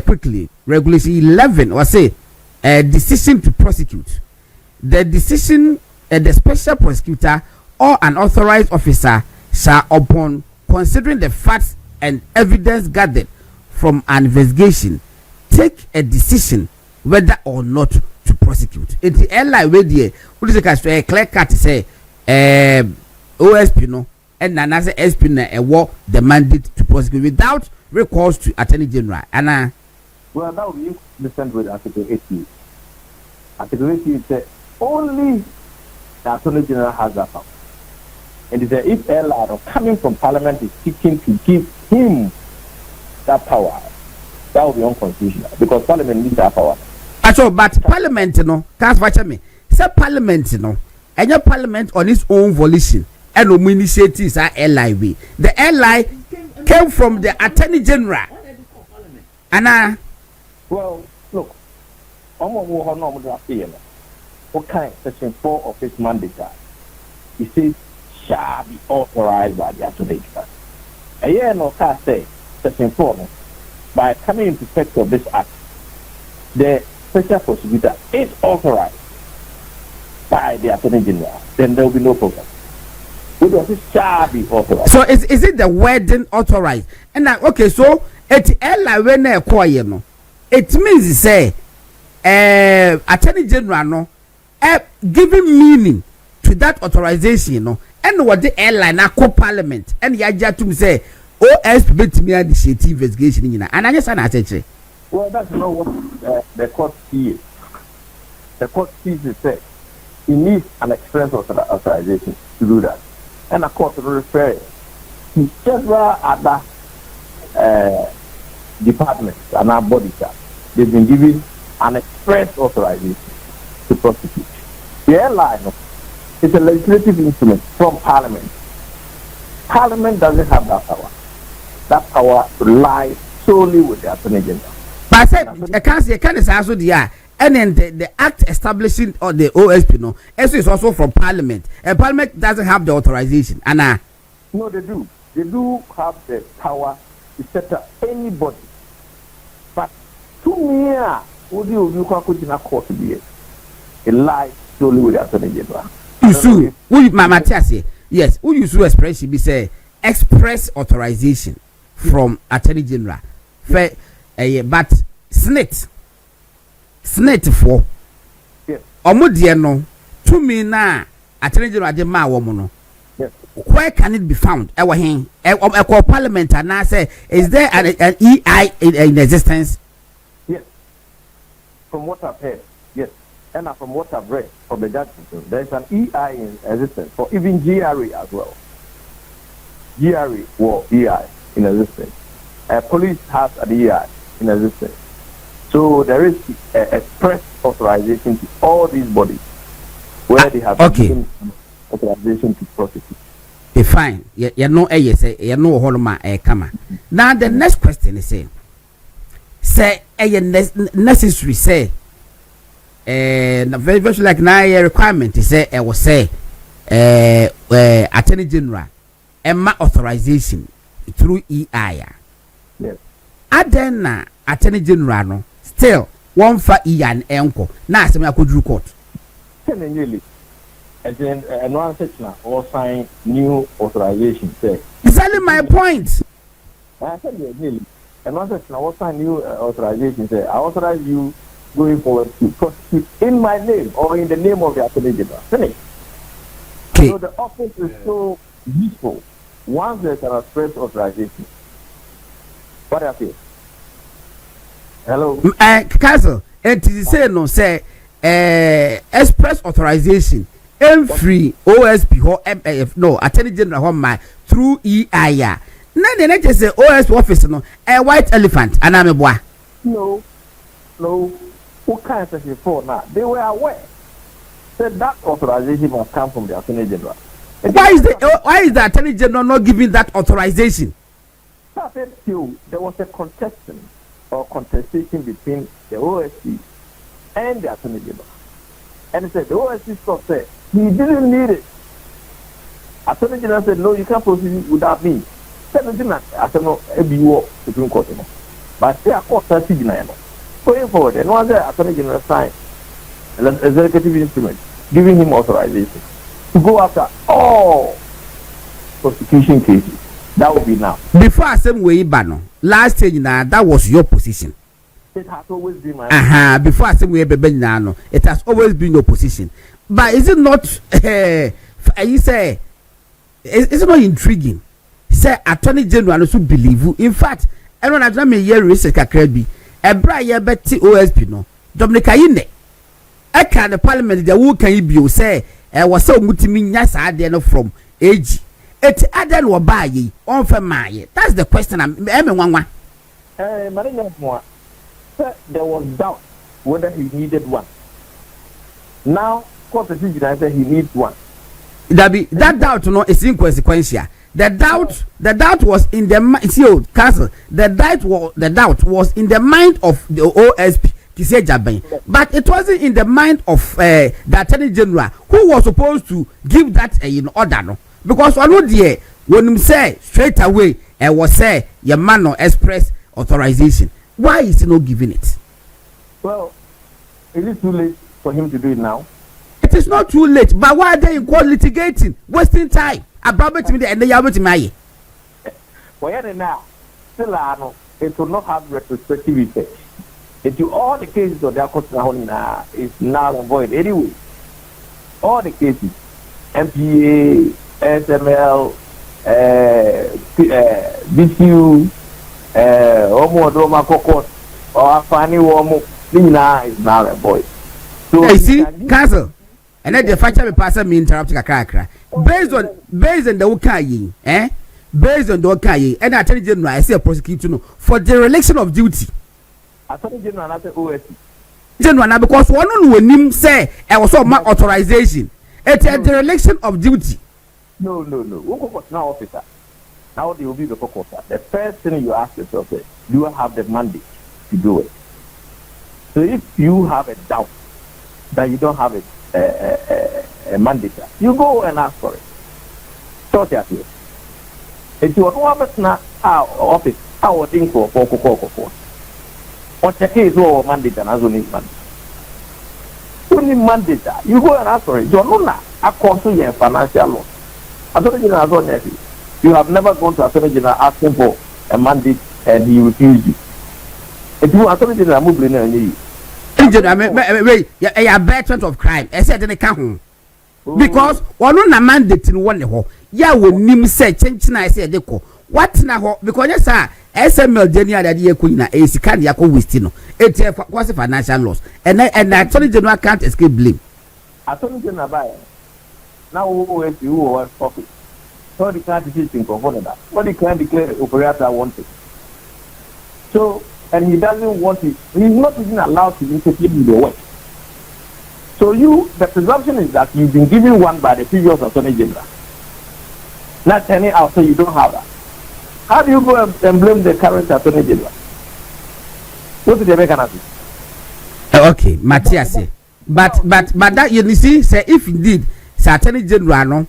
Quickly, regulation 11 was say decision to prosecute. The decision, the special prosecutor or an authorized officer shall, upon considering the facts and evidence gathered from an investigation, take a decision whether or not to prosecute. In the airline where the what is a clear cut say OSP no and another SP na a war the mandate to prosecute without recourse to Attorney General. And well, now we listen with Article 80. Article 80 says only the Attorney General has that power. And it says if airline coming from Parliament is seeking to give him that power, that will be unconstitutional because Parliament needs that power. But Parliament, no, can't watch me. Say Parliament, no, and your Parliament on its own volition and no initiatives are Awiewie. The Awiewie came from the Attorney General. And well, look, what kind section 4 of his mandate? It says shall be authorized by the Attorney General. A year no can say section 4 by coming into effect of this act, the special prosecutor is authorized by the Attorney General, then there will be no problem. It was shall be authorized. So is it the wording authorized? And now, okay, so it's when they acquire no, it means to say Attorney General no giving meaning to that authorization no, and what the airline na Parliament and yaja to say OSP bet me initiate investigation in and I just say well, that's not what the court sees. The court sees it say he needs an express authorization to do that. And the court will refer to several other departments and our bodies. They've been given an express authorization to prosecute. The airline is a legislative instrument from Parliament. Parliament doesn't have that power. That power lies solely with the Attorney General. But I said, I can't say, also the and then the act establishing or the OSP no, is also from Parliament, and Parliament doesn't have the authorization. And no, they do. They do have the power to set up anybody. But to me, would you could in a court to be it lies solely with the Attorney General. You sue, Matthias, yes, who you sue express be say express authorization from Attorney General. But snit for omudia no to me na Attorney General de ma wo no. Where can it be found? Parliament and I say, is there an EI in existence? Yes. From what I've heard, yes. And from what I've read from the judgment, there is an EI in existence for even GRE as well. GRE or EI in existence. Police has an EI in existence. So there is express authorization to all these bodies where they have given authorization to prosecute. Fine. You know, yes, you know, Holma, come. Now the next question is say, necessary say, very much like now a requirement to say, I will say, Attorney General, Emma authorization through EI. Yes. Adena Attorney General no still one for EI and Enco. Now, some I could record. And then one section or sign new authorization. Say exactly my point. I said nearly. And one section or sign new authorization. Say I authorize you going forward to prosecute in my name or in the name of the Attorney General. Finish. Okay. So the office is so useful once there's an express authorization. What I feel. Hello. Castle. And to say no say express authorization. Free OSP or MAF no Attorney General my through EIA. Now the next say OSP office no a white elephant and I'm a boy. No. What kind of section 4 now? They were aware. Said that authorization must come from the Attorney General. Why is the Attorney General not giving that authorization? I said to you, there was a contestant or contestation between the OSC and the Attorney General. And he said the OSC stopped said he didn't need it. Attorney General said, no, you can't proceed without me. 17 Attorney General Supreme Court. But they are court going forward, and one day Attorney General signed an executive instrument giving him authorization to go after all prosecution cases. That will be now. Before I said way bano, last stage now that was your position. It has always been my before I said we now, it has always been your position. But is it not you say is it not intriguing? Say Attorney General also believe you. In fact, everyone has done me year research kakrebi. Ebra ye beti OSP no. Dominica yine. I can the parliament the who can you be say was so mutimi nya sa de no from age. It aden wo ba yi on fe maye. That's the question I'm nwanwa. Marina, there was doubt whether he needed one. Now, court decision said he needs one. That doubt no is inconsequential. The doubt was in the mind. Council. The doubt was in the mind of the OSP. But it wasn't in the mind of the Attorney General, who was supposed to give that in order. No? Because one day when him say straight away, was say your man no express authorization. Why is he not giving it? Well, is it too late for him to do it now? It is not too late, but why are they in court litigating, wasting time? About me and they are with me. Well, now, still, it will not have retrospective effect. Into all the cases of the court now is now avoided anyway. All the cases, MPA, SML, BCU, Omo Doma Court, or Fanny Womo, Lina is now avoided. So, I see, Castle. And then the fact me pass me interrupt kakra. Based on the Okayi, based on the Okayi, and Attorney General, I say a prosecutor no for dereliction of duty. Attorney General not the OSC. General, because one on him say I was all my authorization. It's a dereliction of duty. No. Who was now officer? Now they will be the court. The first thing you ask yourself is, do you have the mandate to do it? So if you have a doubt that you don't have a mandate, you go and ask for it. Sort it here. If you want to have our office, our thing for what the case or mandate and as only mandate. Only mandate, you go and ask for it. You know now, according to your financial law. Attorney General, you have never gone to Attorney General asking for a mandate and he refused you. If you Attorney General move in you. Wait, a abatement of crime. I said in the count. Because one on a mandate in one hole. Ya will nim say change I said deco. What now? Because yes, sir, SML Denia that year queen a sican yako wistino. It's a financial loss. And Attorney General can't escape blame. Attorney General buyer. Now if you were profit. So the can't decision for that. What he can declare operator wanted. So and he doesn't want it. He's not even allowed to interfere in the work. So the presumption is that you've been given one by the previous Attorney General. Not turning out so you don't have that. How do you go and blame the current Attorney General? What did they make an answer? Okay, Matthias. But that you see, say if indeed the Attorney General no,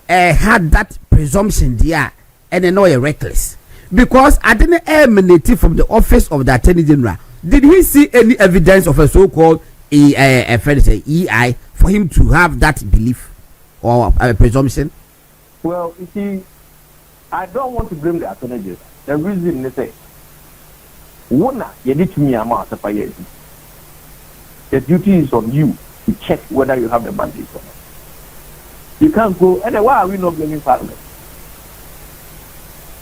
had that presumption there and they know you're reckless. Because I didn't emanate from the office of the Attorney General. Did he see any evidence of a so-called EI for him to have that belief or presumption? Well, you see, I don't want to blame the Attorney General. The reason they say, "Wona you need to me amount of years." The duty is on you to check whether you have the mandate or not. You can't go. And why are we not blaming Parliament?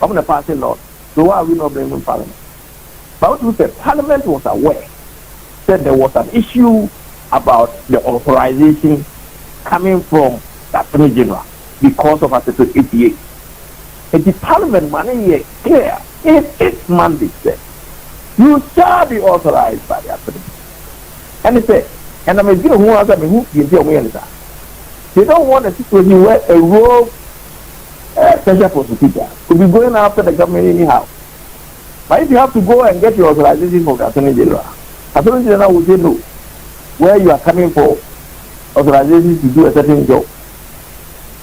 I'm going to pass a law. So why are we not blaming Parliament? But what we said, Parliament was aware that there was an issue about the authorization coming from the Attorney General because of Article 88. And the Parliament money clear in its mandate said, you shall be authorized by the Attorney General. And they said, and I'm going to who else I mean who you tell me anything. They don't want a situation where a rogue special prosecutor could be going after the government anyhow. But if you have to go and get your authorization from the Attorney General will say no. Where you are coming for authorization to do a certain job.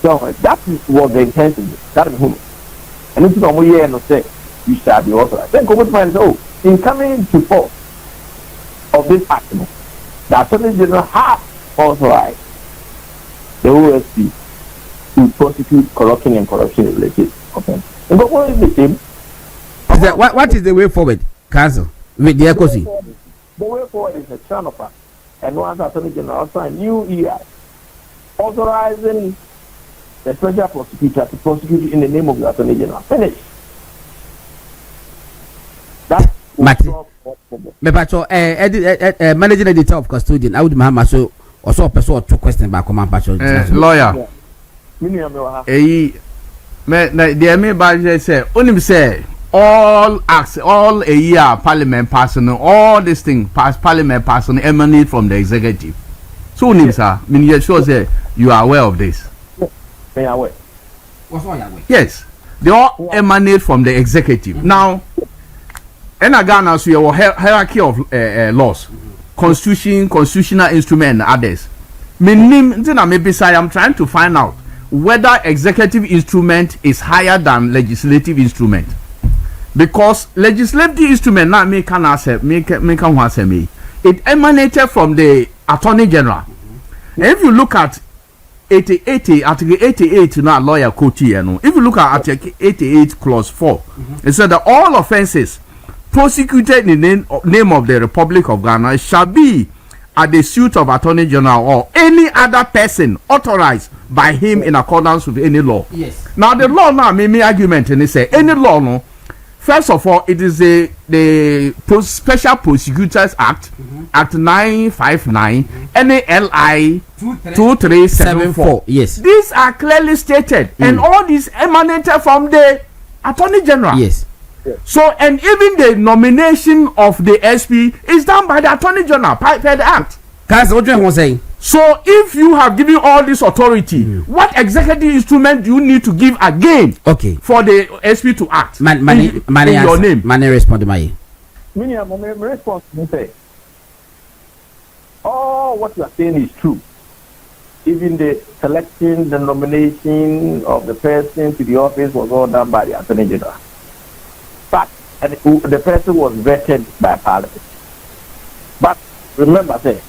So that was the intention. That is whom. And if you don't hear and say you shall be authorized. Then come to find in coming to force of this act, the Attorney General has authorized the OSP to prosecute corruption and corruption-related offenses. And what is the same? What is the way forward, Council? With the ECOC? The way forward is a transfer, and once Attorney General signed new EI authorizing the special prosecutor to prosecute in the name of the Attorney General. Finish. That's managing editor of custodian. I would Mahama so also person two questions about command patrol. Lawyer. The me by say only say all acts, all a year parliament passing, all these things pass parliament passing emanate from the executive. So sir, you sure say you are aware of this. They are aware. Yes, they all emanate from the executive. Now, in Ghana, so you have hierarchy of laws, constitution, constitutional instrument, and others. I'm trying to find out whether executive instrument is higher than legislative instrument, because legislative instrument now it emanated from the Attorney General. And if you look at Article 88 now lawyer quote here, no. If you look at Article 88 clause 4, it said that all offenses prosecuted in the name of the Republic of Ghana shall be at the suit of Attorney General or any other person authorized by him in accordance with any law. Yes. Now the law now me argument and they say any law no. First of all, it is the Special Prosecutors Act, Act 959, NALI 2374. Yes. These are clearly stated, and all these emanated from the Attorney General. Yes. So, and even the nomination of the SP is done by the Attorney General per the Act. Guys, what do you want to say? So, if you have given all this authority, what executive instrument do you need to give again? Okay. For the SP to act in your name? Money respond to my. My response to say, all what you are saying is true. Even the selection, the nomination of the person to the office was all done by the Attorney General. But the person was vetted by Parliament. But remember, say,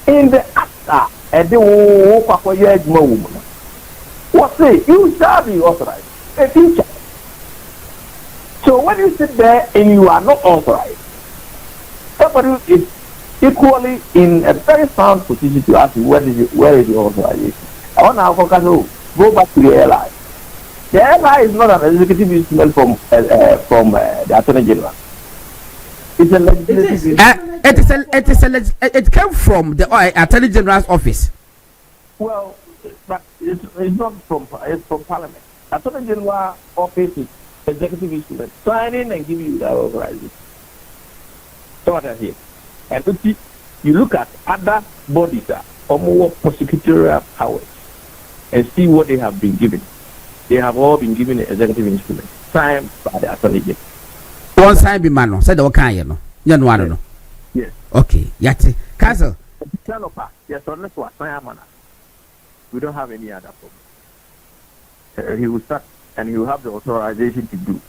in the act, and the what say you shall be authorized a future. So when you sit there and you are not authorized, somebody is equally in a very sound position to ask you where is your authorization. I want to go back to the airline. The airline is not an executive instrument from the Attorney General. It's a legislative It came from the Attorney General's office. Well, but it's not from Parliament. Attorney General office is executive instrument, signing and giving you that authorization. So what I hear. And you look at other bodies or more prosecutorial powers and see what they have been given. They have all been given an executive instrument signed by the Attorney General. One sign be man, said the kind, no. You know, yes. Okay, yet, Castle. Yes, unless what we don't have any other problem. He will start and he will have the authorization to do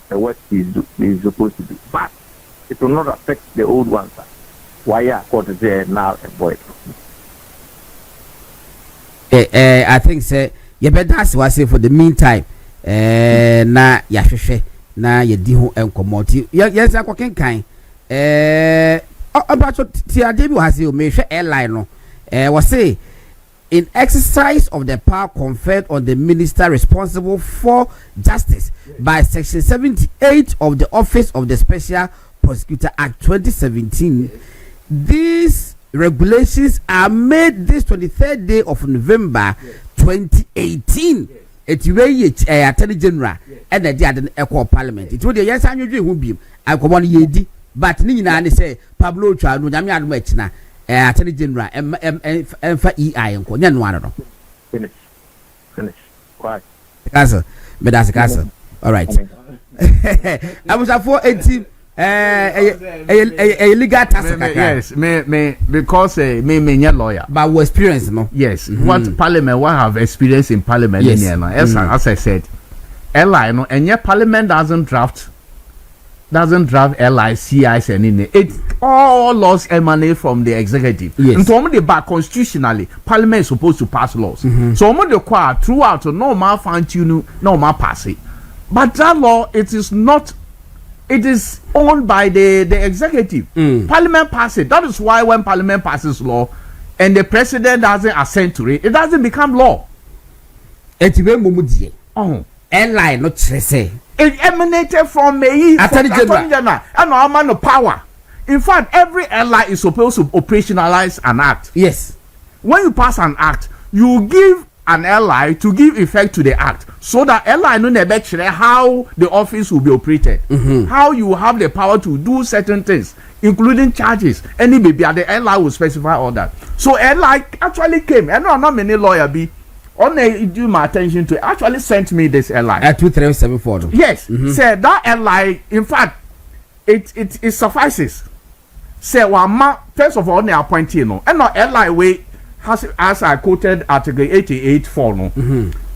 what he is supposed to do. But it will not affect the old ones. Why are court is there now and void? I think, say, you better ask what I say for the meantime. Na yahwehwe na yedi ho enkomoti yes akoken kan about tiade bi has you me hwe airline no was say in exercise of the power conferred on the minister responsible for justice by section 78 of the Office of the Special Prosecutor Act 2017, these regulations are made this 23rd day of November 2018. It's way Attorney General and the other equal Parliament. It would be yes, I'm doing be I come on yedi, but Nina and say Pablo Chad, Yamian Wetna, Attorney General, and for EI and Konyan one. Finish. Quiet. Castle, but that's a castle. All right. I was for 18 a legal task. Yes, me because me lawyer. But we experience, no? Yes, what parliament, what have experience in parliament? Yes. As I said, LI, no, and yet parliament doesn't draft LI, CIs and in it. All laws emanate from the executive. Yes. And so the back constitutionally, parliament is supposed to pass laws. So the choir throughout no more fine tune, no more pass it. But that law, it is not. It is owned by the executive. Parliament passes it. That is why when Parliament passes law and the president doesn't assent to it, it doesn't become law. It not say. It emanated from a Attorney General and our man of power. In fact, every ally is supposed to operationalize an act. Yes. When you pass an act, you give an ally to give effect to the act, so that ally no never how the office will be operated, how you have the power to do certain things, including charges. Any baby at the ally will specify all that. So ally actually came. I know not many lawyer be on due my attention to actually sent me this ally at 2374. Yes, said that ally. In fact, it suffices. Say one first of all, they appointee no, and not ally way. As I quoted Article 88(4), no,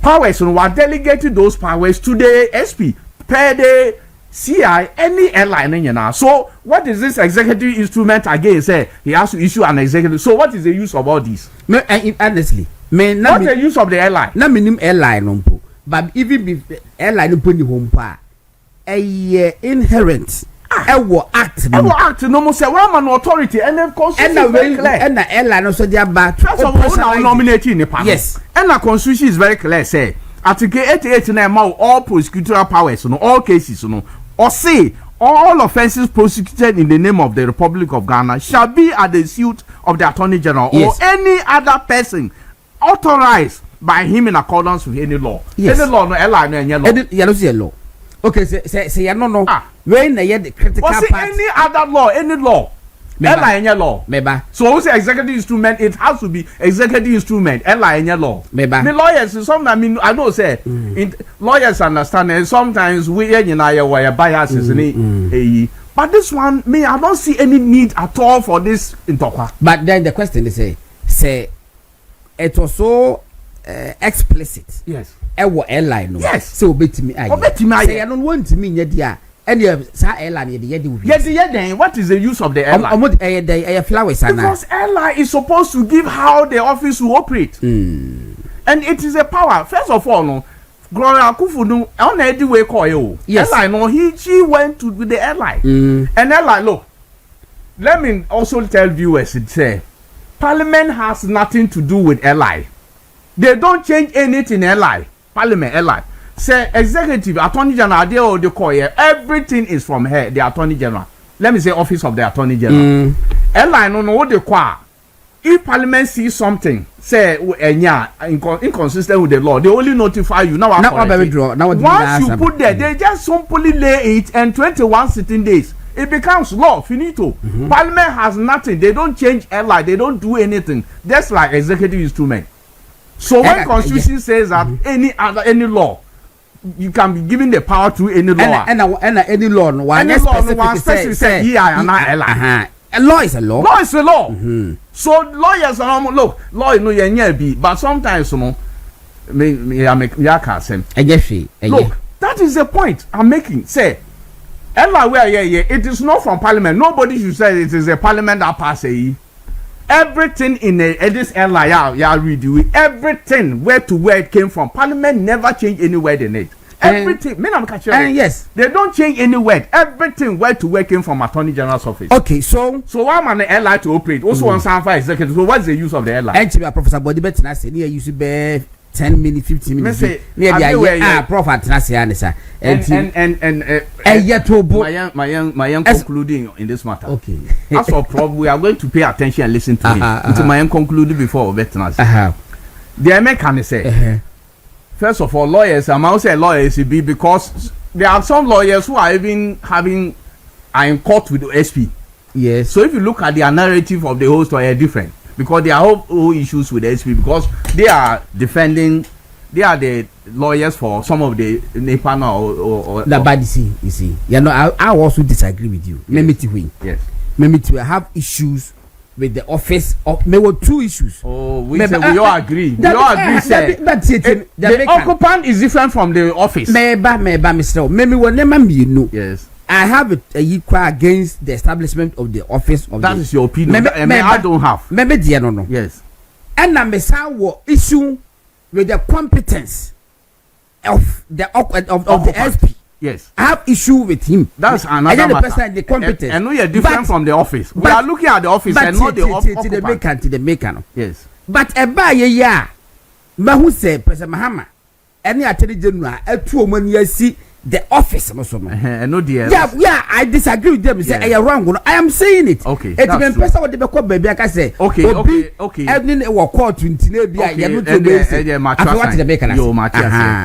powers were delegated those powers to the SP per the CI any airline. So what is this executive instrument again? Say he has to issue an executive. So what is the use of all this? Honestly, what the use of the airline? Na minimum airline but even if airline put the home pa, a inherent. Act no more say one man authority and then constitution is very clear. And the airline also they are back. First of all, now nominating in the panel. Yes. And the constitution is very clear. Say Article 88 now all prosecutorial powers, all cases, or say all offences prosecuted in the name of the Republic of Ghana shall be at the suit of the Attorney General or any other person authorized by him in accordance with any law. Yes. Any law, no airline, no any law. Law. Okay, say no. When they the critical part. Any other law, any law. Ella law. Meba. So who say executive instrument, it has to be executive instrument. Ella law. Meba. The lawyers, sometimes I know say lawyers understand and sometimes we were biases but this one, I don't see any need at all for this in Tokwa. But then the question is say it was so explicit. Yes. Airline. Yes. So bet me. Say I don't want to mean yet. And airline what is the use of the airline? Flowers because airline is supposed to give how the office will operate. And it is a power. First of all, no, Gloria Kufudu on the way call. Yes. Airline, no, she went to the airline. And airline, look, let me also tell viewers it say Parliament has nothing to do with airline. They don't change anything airline. Parliament airline. Say executive Attorney General they all the call here. Everything is from her, the Attorney General. Let me say office of the Attorney General. Airline no what they call. If Parliament sees something, say inconsistent with the law, they only notify you. Now once you put there, they just simply lay it and 21 sitting days. It becomes law, finito. Parliament has nothing. They don't change airline. They don't do anything. That's like executive instrument. So when Constitution says that any law, you can be given the power to any law. And any law, one specific say a law is a law. Law is a law. So lawyers are look, law no be, but sometimes look, that is the point I'm making. Say, it is not from Parliament. Nobody should say it is a Parliament that passes. Everything in this airline, read you. Everything where to where it came from. Parliament never change any word in it. Everything, yes, they don't change any word. Everything where to where came from Attorney General's office. Okay, so why am the airline to operate? Also, on some executive. So what's the use of the airline? And Professor Body better say near you should be 10 minutes, 15 minutes. Near the prophet Nasianisa and yet my young concluding in this matter. Okay, as for problem, we are going to pay attention and listen to him until my young concluded before veterans. The American say. First of all, lawyers, I'm also a lawyer because there are some lawyers who are even are in court with the SP. Yes. So if you look at their narrative of the whole story, are different because there are whole issues with the SP because they are defending they are the lawyers for some of the NEPA now or that bad you see. You know, I also disagree with you. Let me tell you. Yes. Let me tell you, I have issues with the office of maybe 2 issues. Oh, we all agree. We all agree, sir. The occupant is different from the office. Mr. Maybe whenever you know. Yes. I have a equal against the establishment of the office of that is your opinion. I don't have. Maybe the no. Yes. And I'm a issue with the competence of the SP. Yes. I have issue with him. That's another matter. Person, the competence. And we are different from the office. We are looking at the office and not the occupant. To the maker. Yes. But a buy ya, Mahu say President Mahama, any attorney general, a 2 months see the office. Yeah, I disagree with them. Say I am wrong. I am saying it. Okay. It's been person what they call baby. I can say. Okay. Everything was called to Tinebia.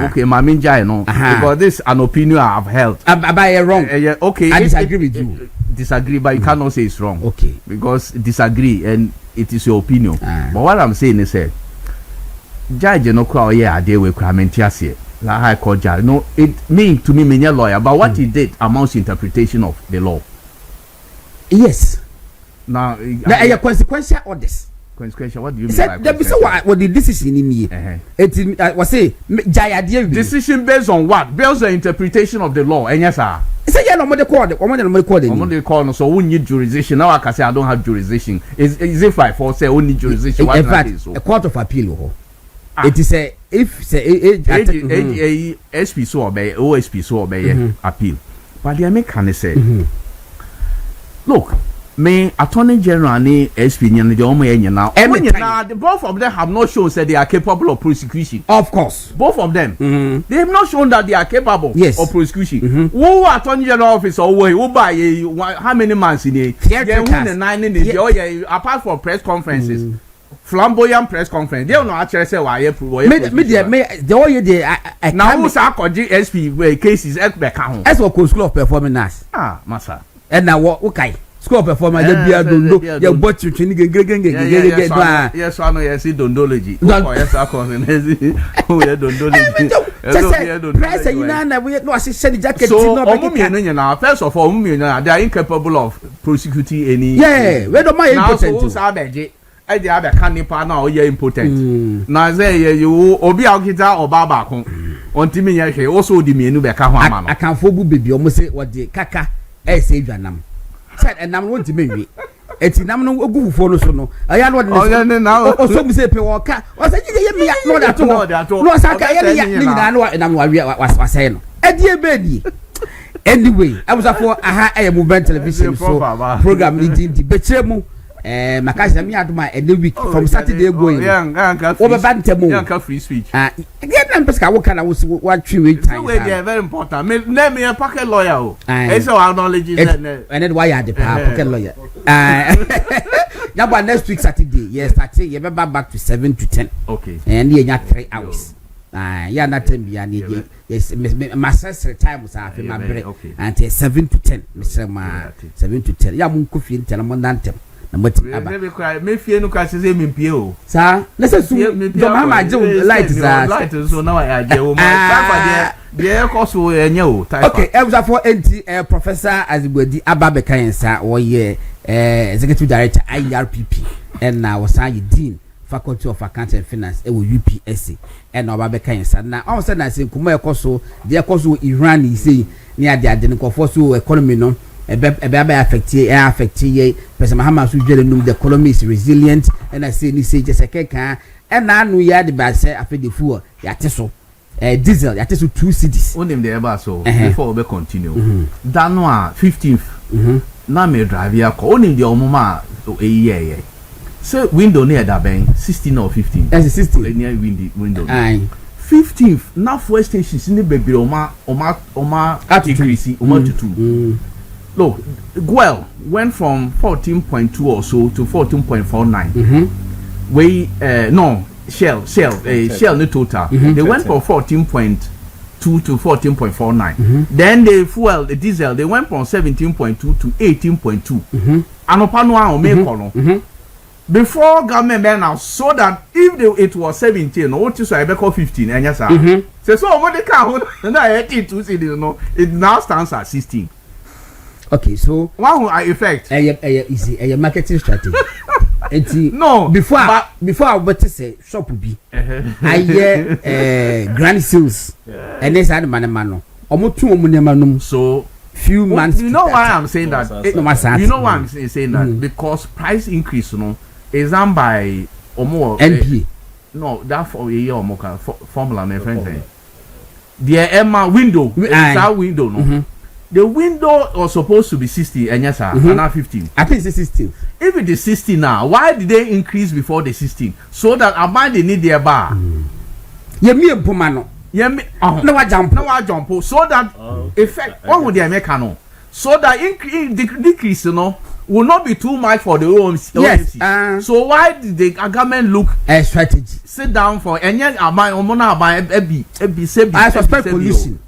Okay, Maminja, no. Because this is an opinion I have held. I wrong. Okay. I disagree with you. Disagree, but you cannot say it's wrong. Okay. Because disagree and it is your opinion. But what I'm saying is, judge no crowd yeah, I deal with Cramentias. La High Court judge. No, it mean to me, me a lawyer, but what he did amounts to interpretation of the law. Yes. Now, there are consequential orders. Consequential. What do you mean by consequential? What the decision in me? It was say decision based on what? Based on interpretation of the law. And yes, sir. Say you no more the court. The court. So we need jurisdiction. Now I can say I don't have jurisdiction. Is it right for say only jurisdiction? In fact, a court of appeal. It is a if say SP so obey OSP so obey appeal. But the American say, look, me attorney general ni SP ni the omo yen now. Both of them have not shown that they are capable of prosecution. Of course, both of them. They have not shown that they are capable of prosecution. Who attorney general office or who buy how many months in a apart from press conferences. Flamboyant press conference. They don't know actually say why you the all you the now who's SP cases back home. As for school of performing arts. Massa. And now what okay. School of performance you bought you training yes, I know yes dondology. Yes, I dondology. Press you know we no assist the jacket so first of all they are incapable of prosecuting any. Yeah, we don't mind impotent. I the other canipa now you're impotent. Now say you obi akita oba baako. Ontimi ye hwe also di mienu be ka ho ama no. Akanfo bu baby omo say what the kaka say dwanam. Said enam no ntimi nwi. Eti nam no ogu fufo no so no. Aya no de now. Also be say pe wo ka. O say ye me no da to. No saka ye ne nyina no enam wa say no. Edi e be di. Anyway, I was for aha movement television so program ni di betremu. Makasha me aduma every week from Saturday going. Over bantemo. Free speech. Again, I'm pesca. What can I was what 3 weeks time? Very important. Name me a pocket lawyer. So our knowledge is and then why are the pocket lawyer? Now, but next week Saturday, yes, Saturday, you remember back to 7 to 10. Okay. And you have 3 hours. Yeah, not 10 be any. Yes, my sister time was after my break. And 7 to 10, Mr. Ma 7 to 10. Yeah, Munkufi and Telamondantem. Me fear no case say me pio. Sir, let's assume Mahama do light so now I do my there course we enye. Okay, I was for NT Professor Azibodi Ababekansa or Executive Director IRPP and now was Dean Faculty of Accounting and Finance UPSC and Ababekansa. Now all said I say kuma ekoso there koso Iran is say near the identical force economy no affect ye President Mahama so the economy is resilient and I say ni say just a keka and I know ya the bad say after the fuel ya teso diesel ya teso 2 cities onim the eba so before we continue that no 15th na me drive ya ko onim the omuma year so window near that ben 16 or 15 that's 16 near window 15th na fuel stations ni bebre oma increase oma to look, well, went from 14.2 or so to 14.49. Shell no total. They went from 14.2 to 14.49. Then the diesel, they went from 17.2 to 18.2. Anopano o me kono. before government ban now, so that if it was 17, what is I call 15, and yes, so what the car, and I 82 cities, it now stands at 16. Okay, so one effect easy a marketing strategy. No, before I better say shop will be I grand sales and this had man almost 2 million so few months. You know why I'm saying that? You know why I'm saying that? Because price increase, is done by or more NP. No, that for a year or more formula my friend. The Emma window is that window, no. The window was supposed to be 60 and yes, sir, and now 15. I think it's 16. If it is 60 now, why did they increase before the 16? So that about they need their bar. Yeah, me and Pomano. Yeah, me. No, I jump. So that effect. What would they make? So that decrease, will not be too much for the OMC. Yes. So why did the government look a strategy? Sit down for and yet I suspect pollution.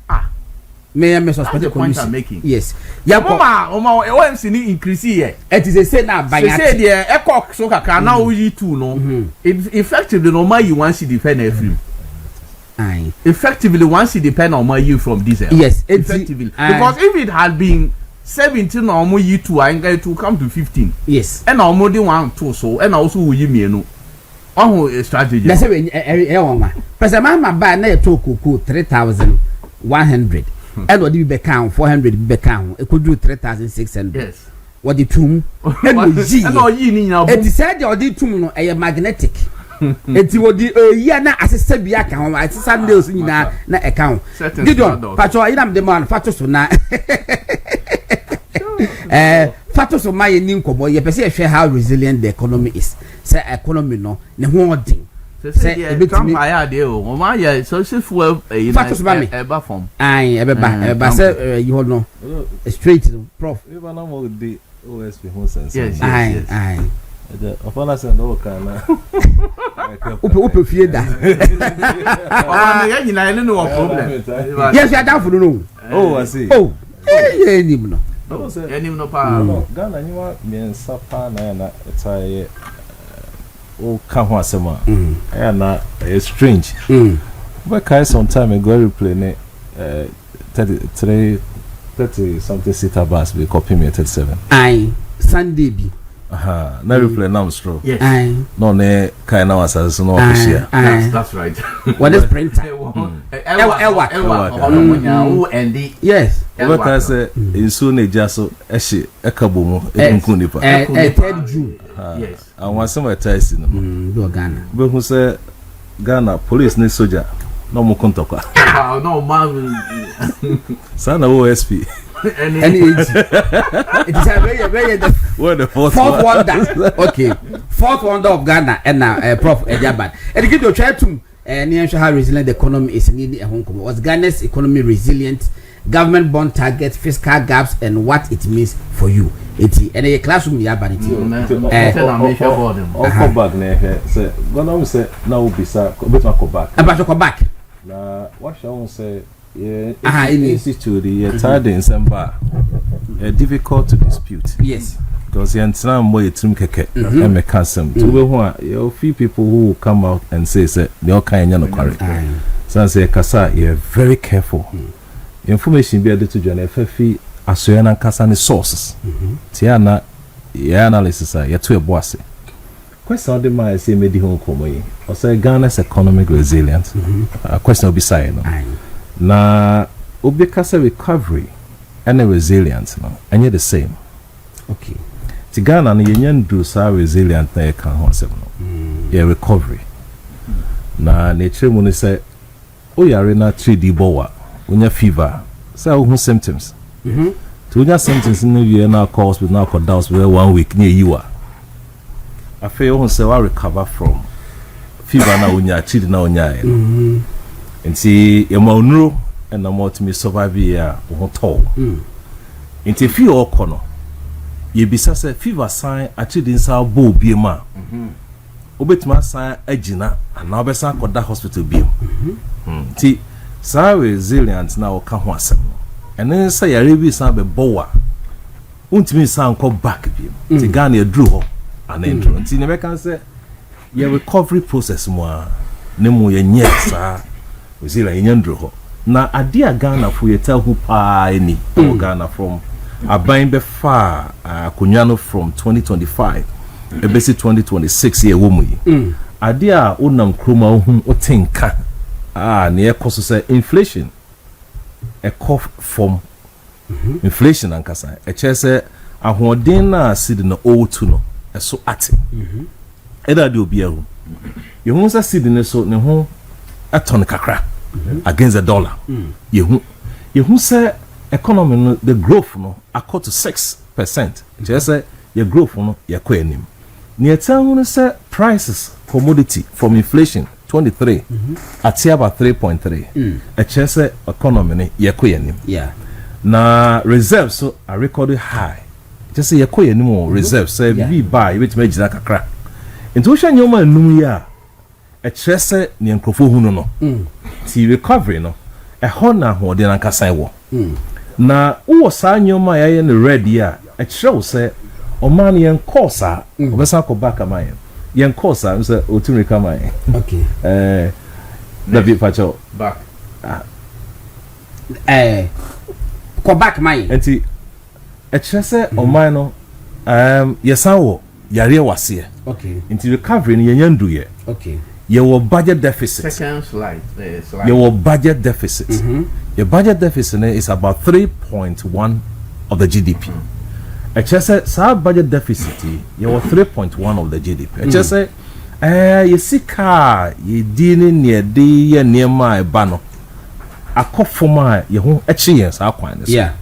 May I suspect the point I'm making? Yes. Yeah, Mama, OMC need increase here. It is a say now by say the echo so can now we too no. It effectively no more you want to depend every. Effectively once it depend on my you from diesel. Yes, effectively. Because if it had been 17 or more you two, I'm going to come to 15. Yes. And I'm more than 1 2 so and also you mean no. Strategy. That's a President Mahama buy na to 3,100. And what did be count 400 be count? It could do 3,600. Yes. What the tomb? And it said the audit tomb a magnetic. It would the yana as a Sebia count. I Sundays in na account. Did you patrol? I am the man factors so now. Factors of my new cobo. You perceive how resilient the economy is. Say economy no thing. Say Trump idea o ma ya so se fuel eba form eba say you know straight prof even no more the OSP who sense yes the ofana say no can na ope fie da o na ya nyina no problem yes you are down for no oh I see oh any no any no pa Ghana nyiwa men sapa na etsaye o ka ho asema na strange but kai some time ago replay ne 30 something seater bus be copy me 37 Sunday be na replay now straw yes no ne kai na wasa so no official that's right what is printer ewa ND yes but kai say insu ne jaso ehye ekabomu ekunku nipa 3rd June yes I want some ties in do Ghana but who say Ghana police ni soldier no mo kontokwa no man sana OSP any age it is a very the fourth wonder okay fourth wonder of Ghana and now Prof Ejaban and give you try to how resilient the economy is needed at home. Was Ghana's economy resilient? Government bond targets, fiscal gaps, and what it means for you. And a classroom, yeah, but it's come back there. Say, what say now be sir, but go back. About go back. Now, what shall I say? Yeah, institute the tired in December. Difficult to dispute. Yes. Because you understand more team keke and mechanism. To you few people who come out and say they all kind of correct. So I say kasa, you're very careful. Information be able to join FFI asoyana kasa ni sources. Tiana ya analysis ya to a boss. Question of the man say me di hon komo yi. O say Ghana's economic resilience. A question will be say no. Na obi kasa recovery and resilience no. And the same. Okay. Ti Ghana no yenyan do sa resilient na e kan ho asem no. Ye recovery. Na nature mu ni say o yare na 3D bowa. Unya fever. Say who symptoms. To unya symptoms no you na call hospital na call hospital 1 week near you are. I feel who say I recover from fever na unya chidi na unya. And see your monro and no more to me survive here who tall. Into feel all corner. Ye be say fever sign achidi nsa bo biema. Obetuma sign agina and now be san call that hospital biem. See sa resilient na oka ho asem and then say ya rebi san be bowa untimi san ko back bi ti Ghana e dru ho an intro nti ne beka say your recovery process mo a ne mo ye nyesa we say la nyandro ho na ade a Ghana fo ye tell who pa any Ghana from aban be far akonwa from 2025 ebesi 2026 ye wo mu yi ade a onam kroma hu otenka ne ekoso say inflation a cough from inflation ankasa e che say ahoden na sid na o2 no eso ate eda de obi ahu ye hu say sid ne so ne ho aton kakra against the dollar ye hu say economy no the growth no accord to 6% che say your growth no ye kwa anim ne etan hu say prices commodity from inflation 23 at about 3.3 a che say economy ne ye kwa anim na reserves so are recorded high just say ye kwa anim reserves say bi buy which me gina kakra into hwa nyoma num ya a che say ne nkrofo hu no ti recovery no e ho na ho de nankasa wo na wo sa nyoma ya ye ne ready a kire say o man yen course a obesa ko back am yen course a say o tumi come okay David Pacho back ko back my enti kire say o man no yesan wo yare wase okay enti recovery ni yenyandu ye okay your budget deficit. Second slide. Your budget deficit. Your budget deficit is about 3.1 of the GDP. I just said, so budget deficit, you 3.1 of the GDP. I just say, you see car, you didn't near the near my banner. I call for my, you won't actually, I find yeah.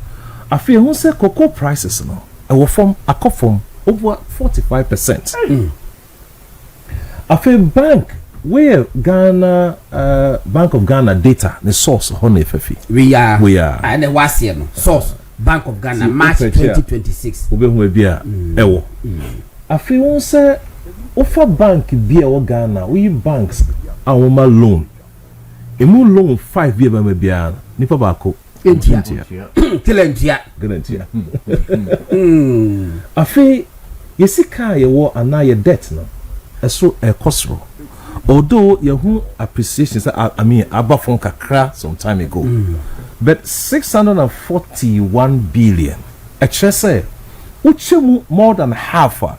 I feel who say cocoa prices now. I will form a call from over 45%. I feel bank. Where Ghana Bank of Ghana data the source honey fefi we are and the was here no source Bank of Ghana March 2026 obe hu bia ewo afi won say offer bank bia wo Ghana we banks awoma loan emu loan 5 year ba bia nipa ba ko entia afi yesika ye wo ana ye debt no eso e kosro although you appreciation I mean above from kakra some time ago but 641 billion actually say uchemu more than half a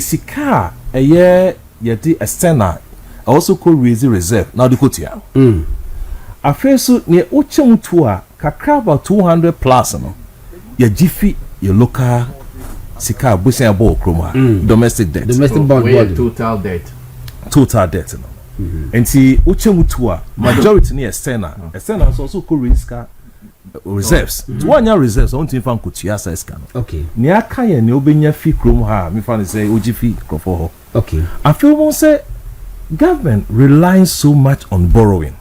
sika a year yeti external also could raise reserve now the kotia I feel so near uchemu tour kakra about 200 plus no your jiffy your local sika busia bo kroma domestic debt bond total debt no enti uchemu a majority ni external also could risk reserves to one year reserves on tin fan kutua sa iska no okay ni aka ye ni obenya fi krom ha me fan say ogifi krofo ho okay I feel won say government relies so much on borrowing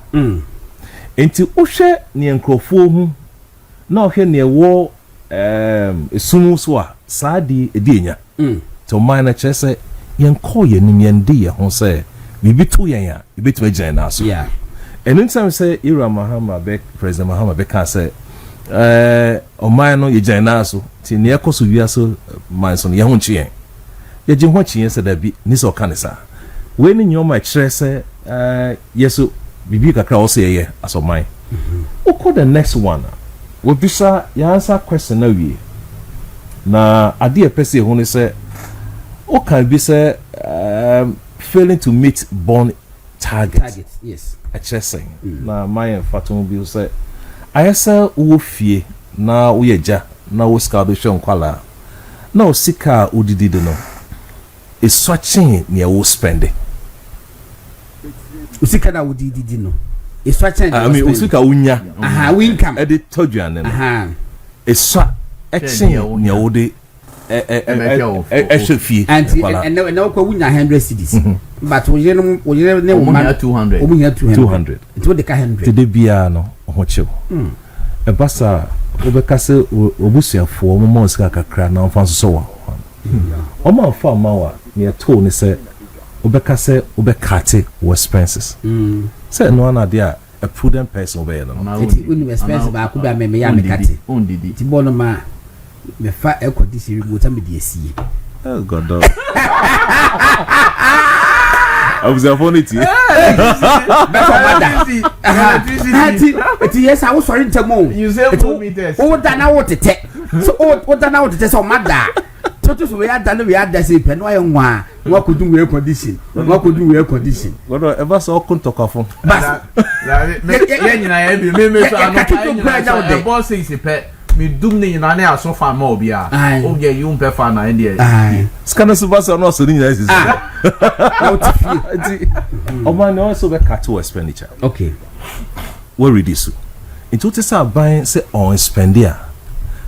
enti ohwe ni nkrofo hu na ohwe ni ewo esunu so a saadi edienya to mine chese yen call ye nim yen de ye ho say bibi to yen ya bibi agyan na so yeah and anytime say era Mahama be President Mahama be can say o man no ye gyan na so ti ne ekoso wia so man so ye ho nchi yen ye gye ho chi yen say da bi ni so kan sa we ni nyoma kire say yeso bibi kakra o say ye aso man o call the next one we bisa ya answer question na wie na ade e pese ho ni say o can be say failing to meet bond targets yes actually na my fatum bi say ayesa wo fie na wo yeja na wo ska do hwe nkwala na o sika odidi de no is swatching near wo spending usika na odidi no is swatching I mean usika unya we income e de todu ane no is swat exchange near wo de fee and now ko wunya 100 cedis but we ne wo man 200 200 it would the 100 today bia no ho chew e basa obekase obusuafo mo mo sika kakra na mfa so wa o ma fa ma wa ne to ne se obekase obekate wo expenses say no na dia a prudent person obey no it when expenses ba ku ba me ya me kate on didi ti bono ma me fa equity siri mo ta me de asie Oh God, dog. I was a funny tea. Yes, I was sorry to move. You say 4 meters. Oh, that now what to take. So, what that now to take some mother. So, we had done, we had the same pen. What could do air condition? What could do air condition? What ever saw couldn't talk of him. But, boss says a pet. Me doom in an hour so far more be okay, you won't pay for an idea. Scanner Subas are not so nice. Oh, man, also a cut to expenditure. Okay. What reduce it? What is our buying say on expenditure?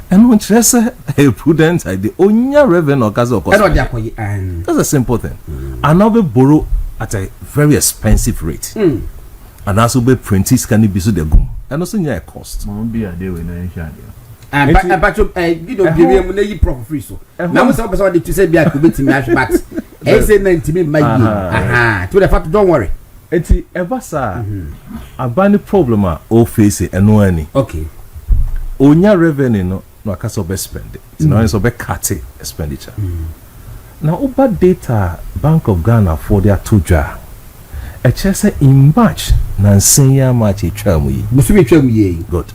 And when she say a prudent idea, on your revenue or gas or cost. That's a simple thing. And now we borrow at a very expensive rate. And also be printed can be so the gum. And also near cost. Won't be a day when I shall. And but you don't give me proper free so. Now some person to say be a could be me but I say 90 me my to the fact don't worry. Eti ever sa abani problem o face eno ani. Okay. Onya revenue no akasa be spend it. No so be cut expenditure. Now over data Bank of Ghana for their tuja. E chese in March na nsenya March e twa mu yi. Musu twa mu yi. Good.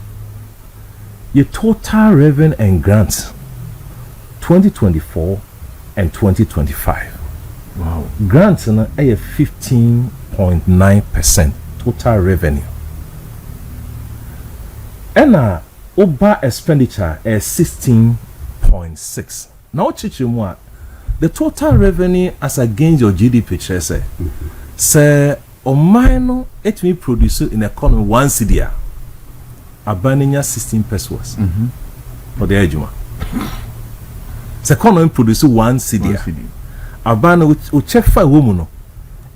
Your total revenue and grants 2024 and 2025. Wow. Grants are 15.9% total revenue. And over expenditure is 16.6. Now, chichimwa, the total revenue as against your GDP, say, or minor, it may produce in economy 1 cedi. Abaninya 16 pesos for the ejuma. Second one produce 1 cedi. Abana which check 5 woman no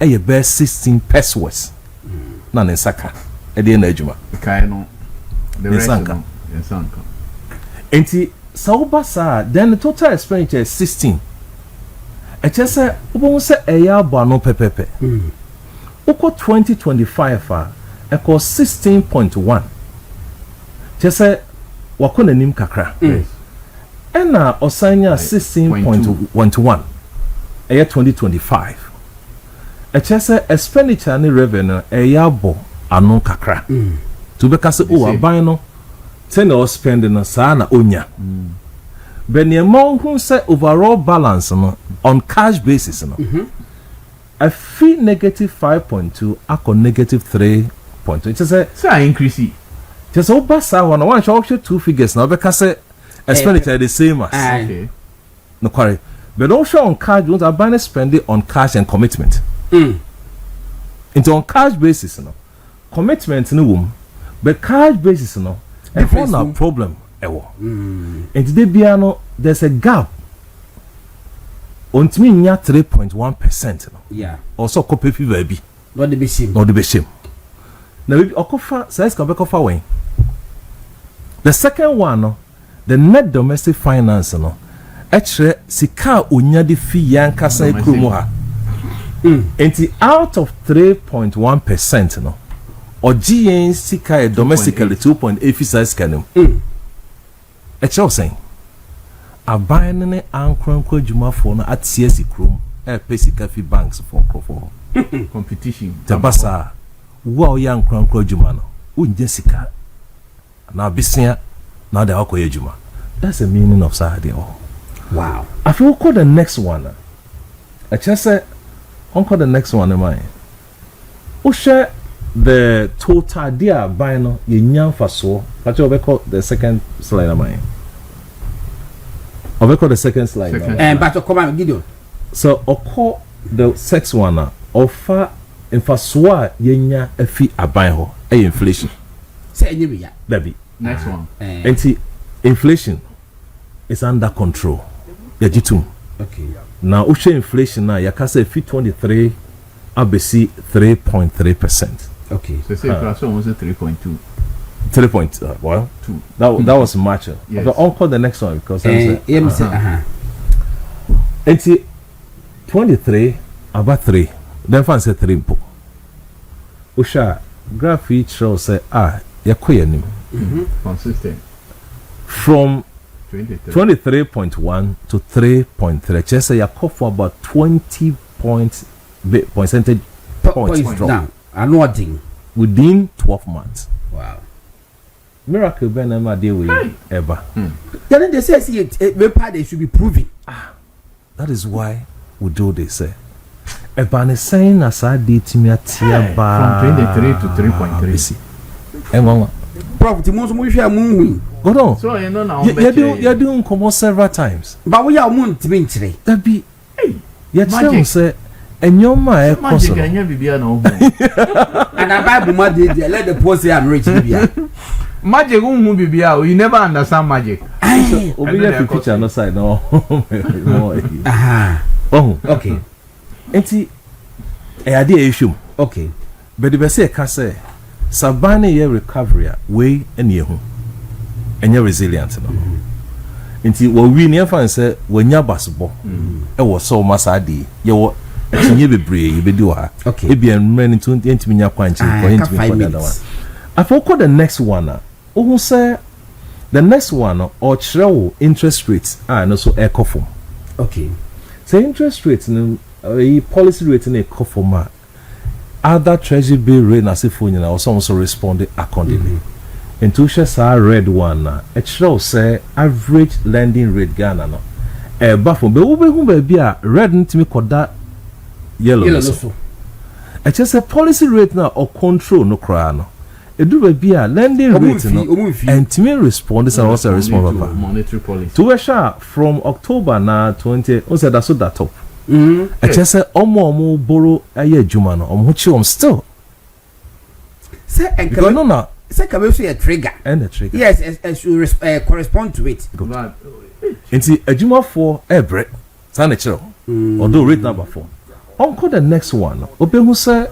e be 16 pesos. Na nsaka e de na ejuma. Kai no. The rest Nsanka. Nsanka. Enti sa then the total expenditure is 16. E che say obo say e ya abo no pepepe. Oko 2025 e ko 16.1. Just say wakona nim kakra. Yes. Ena osanya 16.11. Eye 2025. E chese expenditure ni revenue eyabo anu kakra. To be kase o aban no ten or spending na sa na onya. But the amount who say overall balance no on cash basis no. A fee negative 5.2 ako negative 3.2. It say increase. Just over one. I want to show 2 figures now because expenditure the same as. Okay. No quarry. But also on cash, you want to buy spending on cash and commitment. Into on cash basis, no commitment no womb, but cash basis no. And for no problem ever. And today biano there's a gap. On to me 3.1%. No. Yeah. Also copy baby. Not the be shame. Not the be shame. Now we okofa says can be okofa when. The second one no, the net domestic finance no. Actually sika onya de fi yankasa ekromo ha. Enti out of 3.1% no. Ogien sika domestically 2.8 size kanum. Actually saying aban ne ankranko adwumafo no atie sikrom pesika fi banks for competition tabasa wo ya ankranko adwuma no unje sika na bisia na da akoye adwuma. That's the meaning of Saturday. Wow. I feel call the next one. I just say call the next one mine. O share the total dia buy no ye nyam faso. But you call the second slide mine. I call the second slide. But to come Gideon. So I call the sex one offer in faso ye nya afi aban ho e inflation. Say any ya. Baby. Next one. Inflation is under control. Okay. Now, Usha inflation now, Yakasa fit 23, ABC 3.3%. Okay. So say plus almost 3.2. 3 point, well, 2. That was much. Yes. I'll call the next one because it's 23 about 3. Then fancy 3. Usha graph each show say yakoya nim. Consistent. From 23.1 to 3.3. Just say you call for about 20 percentage points drop. Now, I'm not thing. Within 12 months. Wow. Miracle Benema deal with ever. Then they say they should be proving. That is why we do this. Ebane saying as I did me at from 23 to 3.3. And Property most we share moon. go on. So you know now. You're doing come on several times. But we are moon to be today. That be yet Magic. say and your my Magic and you be no. And I Bible mad let the poor say I'm rich. Magic won't be you never understand magic. Obi ya picture no side no. Aha. Oh, Okay. enti e ade issue. Okay. But the best ka say sabane ye recovery we ene ehu. Enye resilient no. Enti wo wi ne fa say wanya basbo. E wo so masadi ye wo tinye bebre ye bedi wo ha. Okay. E bia nmen ntu ntimi nya kwanchi ko ntimi ko da one. Afoko the next one who say the next one or chrewo interest rates no so ekofom. Okay. Say interest rates no policy rate na ekofom other treasury bill rate na se phone na also respond accordingly. Into share red one e chrewo say average lending rate Ghana no ba from be wo be hu ba bia red ntimi koda yellow so. E just say policy rate na or control no kra no. Edu be a lending rate no and to me respond this and also respond to monetary policy to sure from October na 20 on said that's that top I just say omo borrow aye adwuma no omo chi still Say and no na say can say a trigger and the trigger yes as you correspond to it. Nti adwuma for ebre san chiro although rate number 4 on the next one obehu say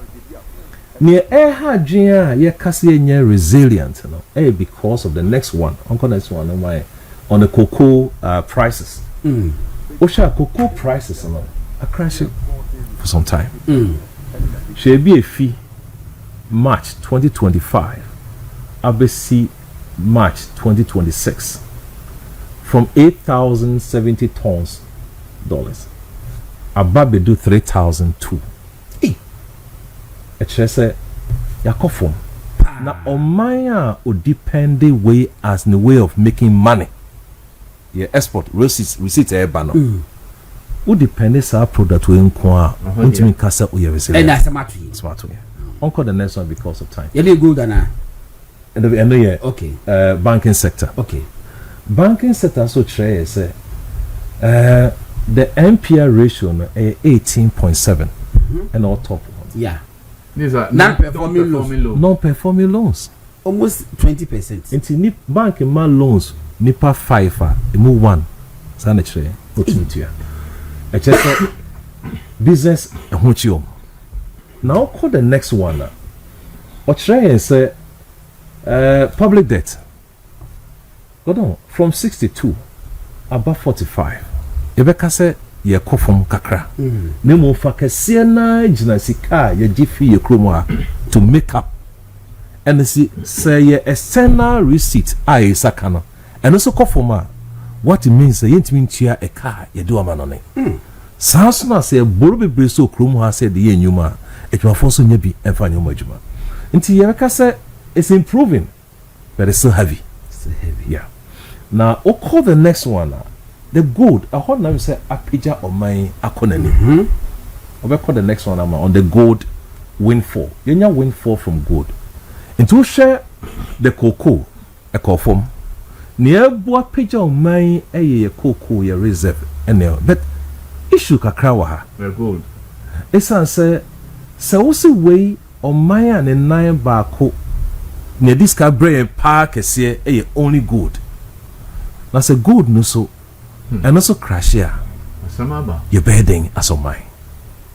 near ha dwen a ye kase enye resilient no because of the next one on next one on the cocoa prices osha cocoa prices no a crash for some time she be a fee March 2025 abc March 2026 from 8,070 tons dollars ababe do 3,002 say yakofom na omanya o depend way as the way of making money yeah export receipt eba no o depend sa product we nko a untimi kasa o ye receipt And smart yeah onko the next one because of time you dey good na and yeah okay banking sector okay banking sector so try say the NPL ratio no 18.7 and all top yeah. These are non-performing loans. Non-performing loans. Almost 20%. Into ni bank man loans nipa 5 emu 1 sana chere otuntua. E chere business ehunchiom. Now call the next one. O chere say public debt. Go down from 62 above 45. Ebeka say ye kofom kakra nemo fa kase na gina sika ye gifi ye kromo to make up and say ye external receipt ai saka no and also kofom what it means say yentimi ntua e car ye do amanone sans na say boro bebre so kromo ha say de ye nyuma etwafo so nya bi emfa nyuma adwuma nti ye ka say it's improving but it's still heavy yeah now o call the next one the gold I heard now say apija on my akonani we call the next one on the gold windfall yenya windfall from gold into share the cocoa a conform near bo apija on my a cocoa your reserve and but issue kakra wa ha very good esan say we see way on my and 9 baako near this ka brain park ese only gold na say gold no so and also crash here your bedding as on mine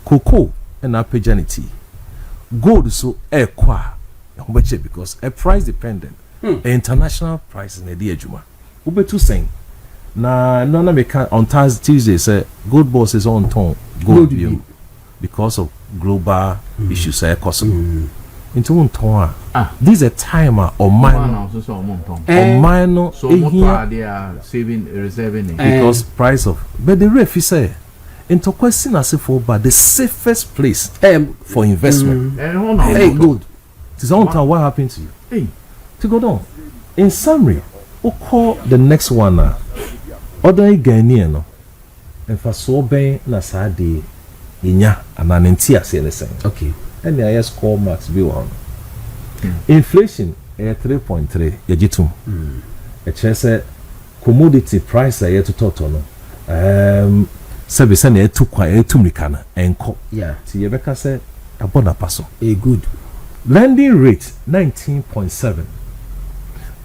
cocoa and apijanity gold so kwa because a price dependent international price in the day juma ube too saying na no make on Tuesday say gold boss is on ton gold view because of global issues cause into unton this is a time or mine no so motor they are saving reserving because price of but the ref is say into question as for but the safest place for investment hey good it is on time what happened to you hey to go down in summary we call the next one other Ghanaian no and for so ben na sade inya ananenti ase ne sen okay and the highest score marks be one inflation 3.3 yajitum say commodity price to total no service na etu kwa etu mrikana enko yeah ti yebeka say abona paso a good lending rate 19.7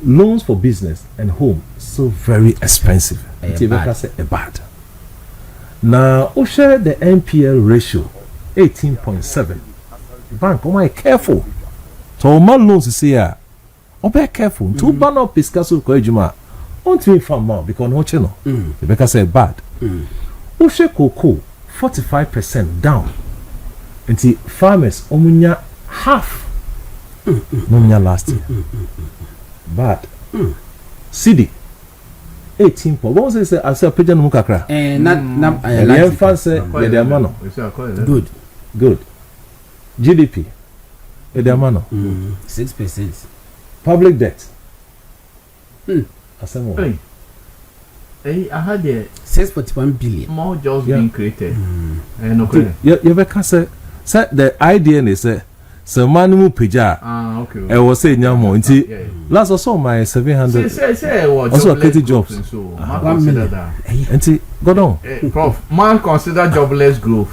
loans for business and home so very expensive ti yebeka say bad now we share the NPL ratio 18.7 bank oh careful so man loans say be careful to ban up piscaso ko ejuma on to farm now because no cheno yebeka say bad Ushe cocoa 45% down. And the farmers omunya half. Nomunya last year. But CD 18. What was it? I said Pigeon Mukakra. Good. GDP. 6%. Public debt. I had 6.1 billion. More jobs being created. Okay. You can say the idea is so manu pija. Okay. I was saying nyamo nti last also my 700. Say what? Also creative jobs. So man consider that. Nti go down. Prof, man consider jobless growth.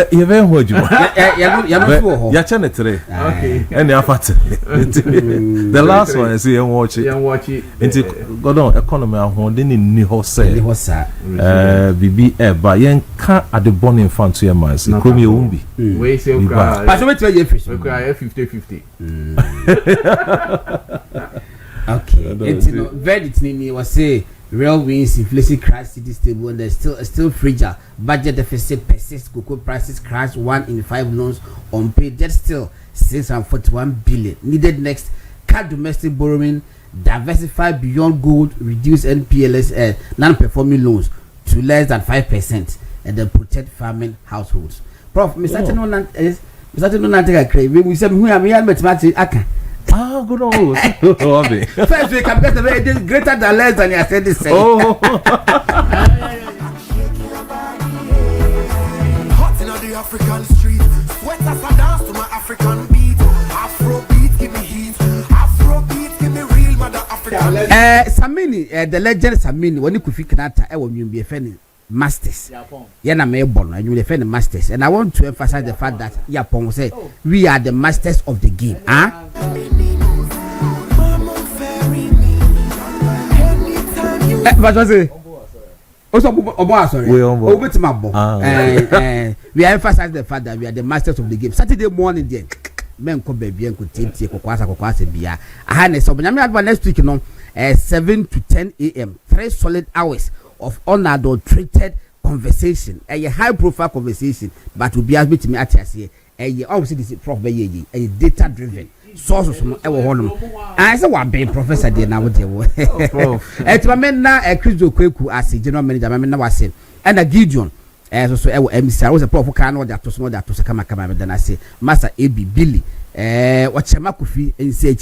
You very hold you. Ya channel 3. Okay. And the after. The last one I see and watch it. Nti go down economy ahonde ni ho say. Bibi eba yen ka ade born infant to your man. Komi e wumbi. We say we cry. Paso we tell you fish. We cry 50-50. Okay. It's no verdict ni was say real wins, inflation crash, city stable, and there's still fragile. Budget deficit persists. Cocoa prices crash. 1 in 5 loans unpaid. Debt still 641 billion. Needed next. Cut domestic borrowing. Diversify beyond gold. Reduce NPLs, non-performing loans to less than 5%, and then protect farming households. Prof, Mr. Tino, we said we are mathematics. Good on. First we can get a very greater than less than you said this. Hot in the African street, sweaters are dance to my African beat. Afro beat give me heat, Afro beat give me real mother African. Samini, the legend Samini, when you could fit Kanata, I will be offending masters. Yana may born, and you will defend the masters. And I want to emphasize the fact that Yapon say we are the masters of the game. What was it? Also, we emphasize the fact that we are the masters of the game. Saturday morning, then men come baby and could take Kokwasa Bia. I had so next week, 7 to 10 a.m. 3 solid hours of unadulterated conversation, a high profile conversation, but will be as to me at here. Obviously, this is prof a data driven. Sources from ever one. I said, one being professor there now. It's my men now a Chris Okweku as a general manager. My men was saying, and a Gideon as so MC. I was a proper can or that to small that to come. Then I say, Master AB Billy, what's your Makufi and say,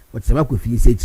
what's your Makufi say.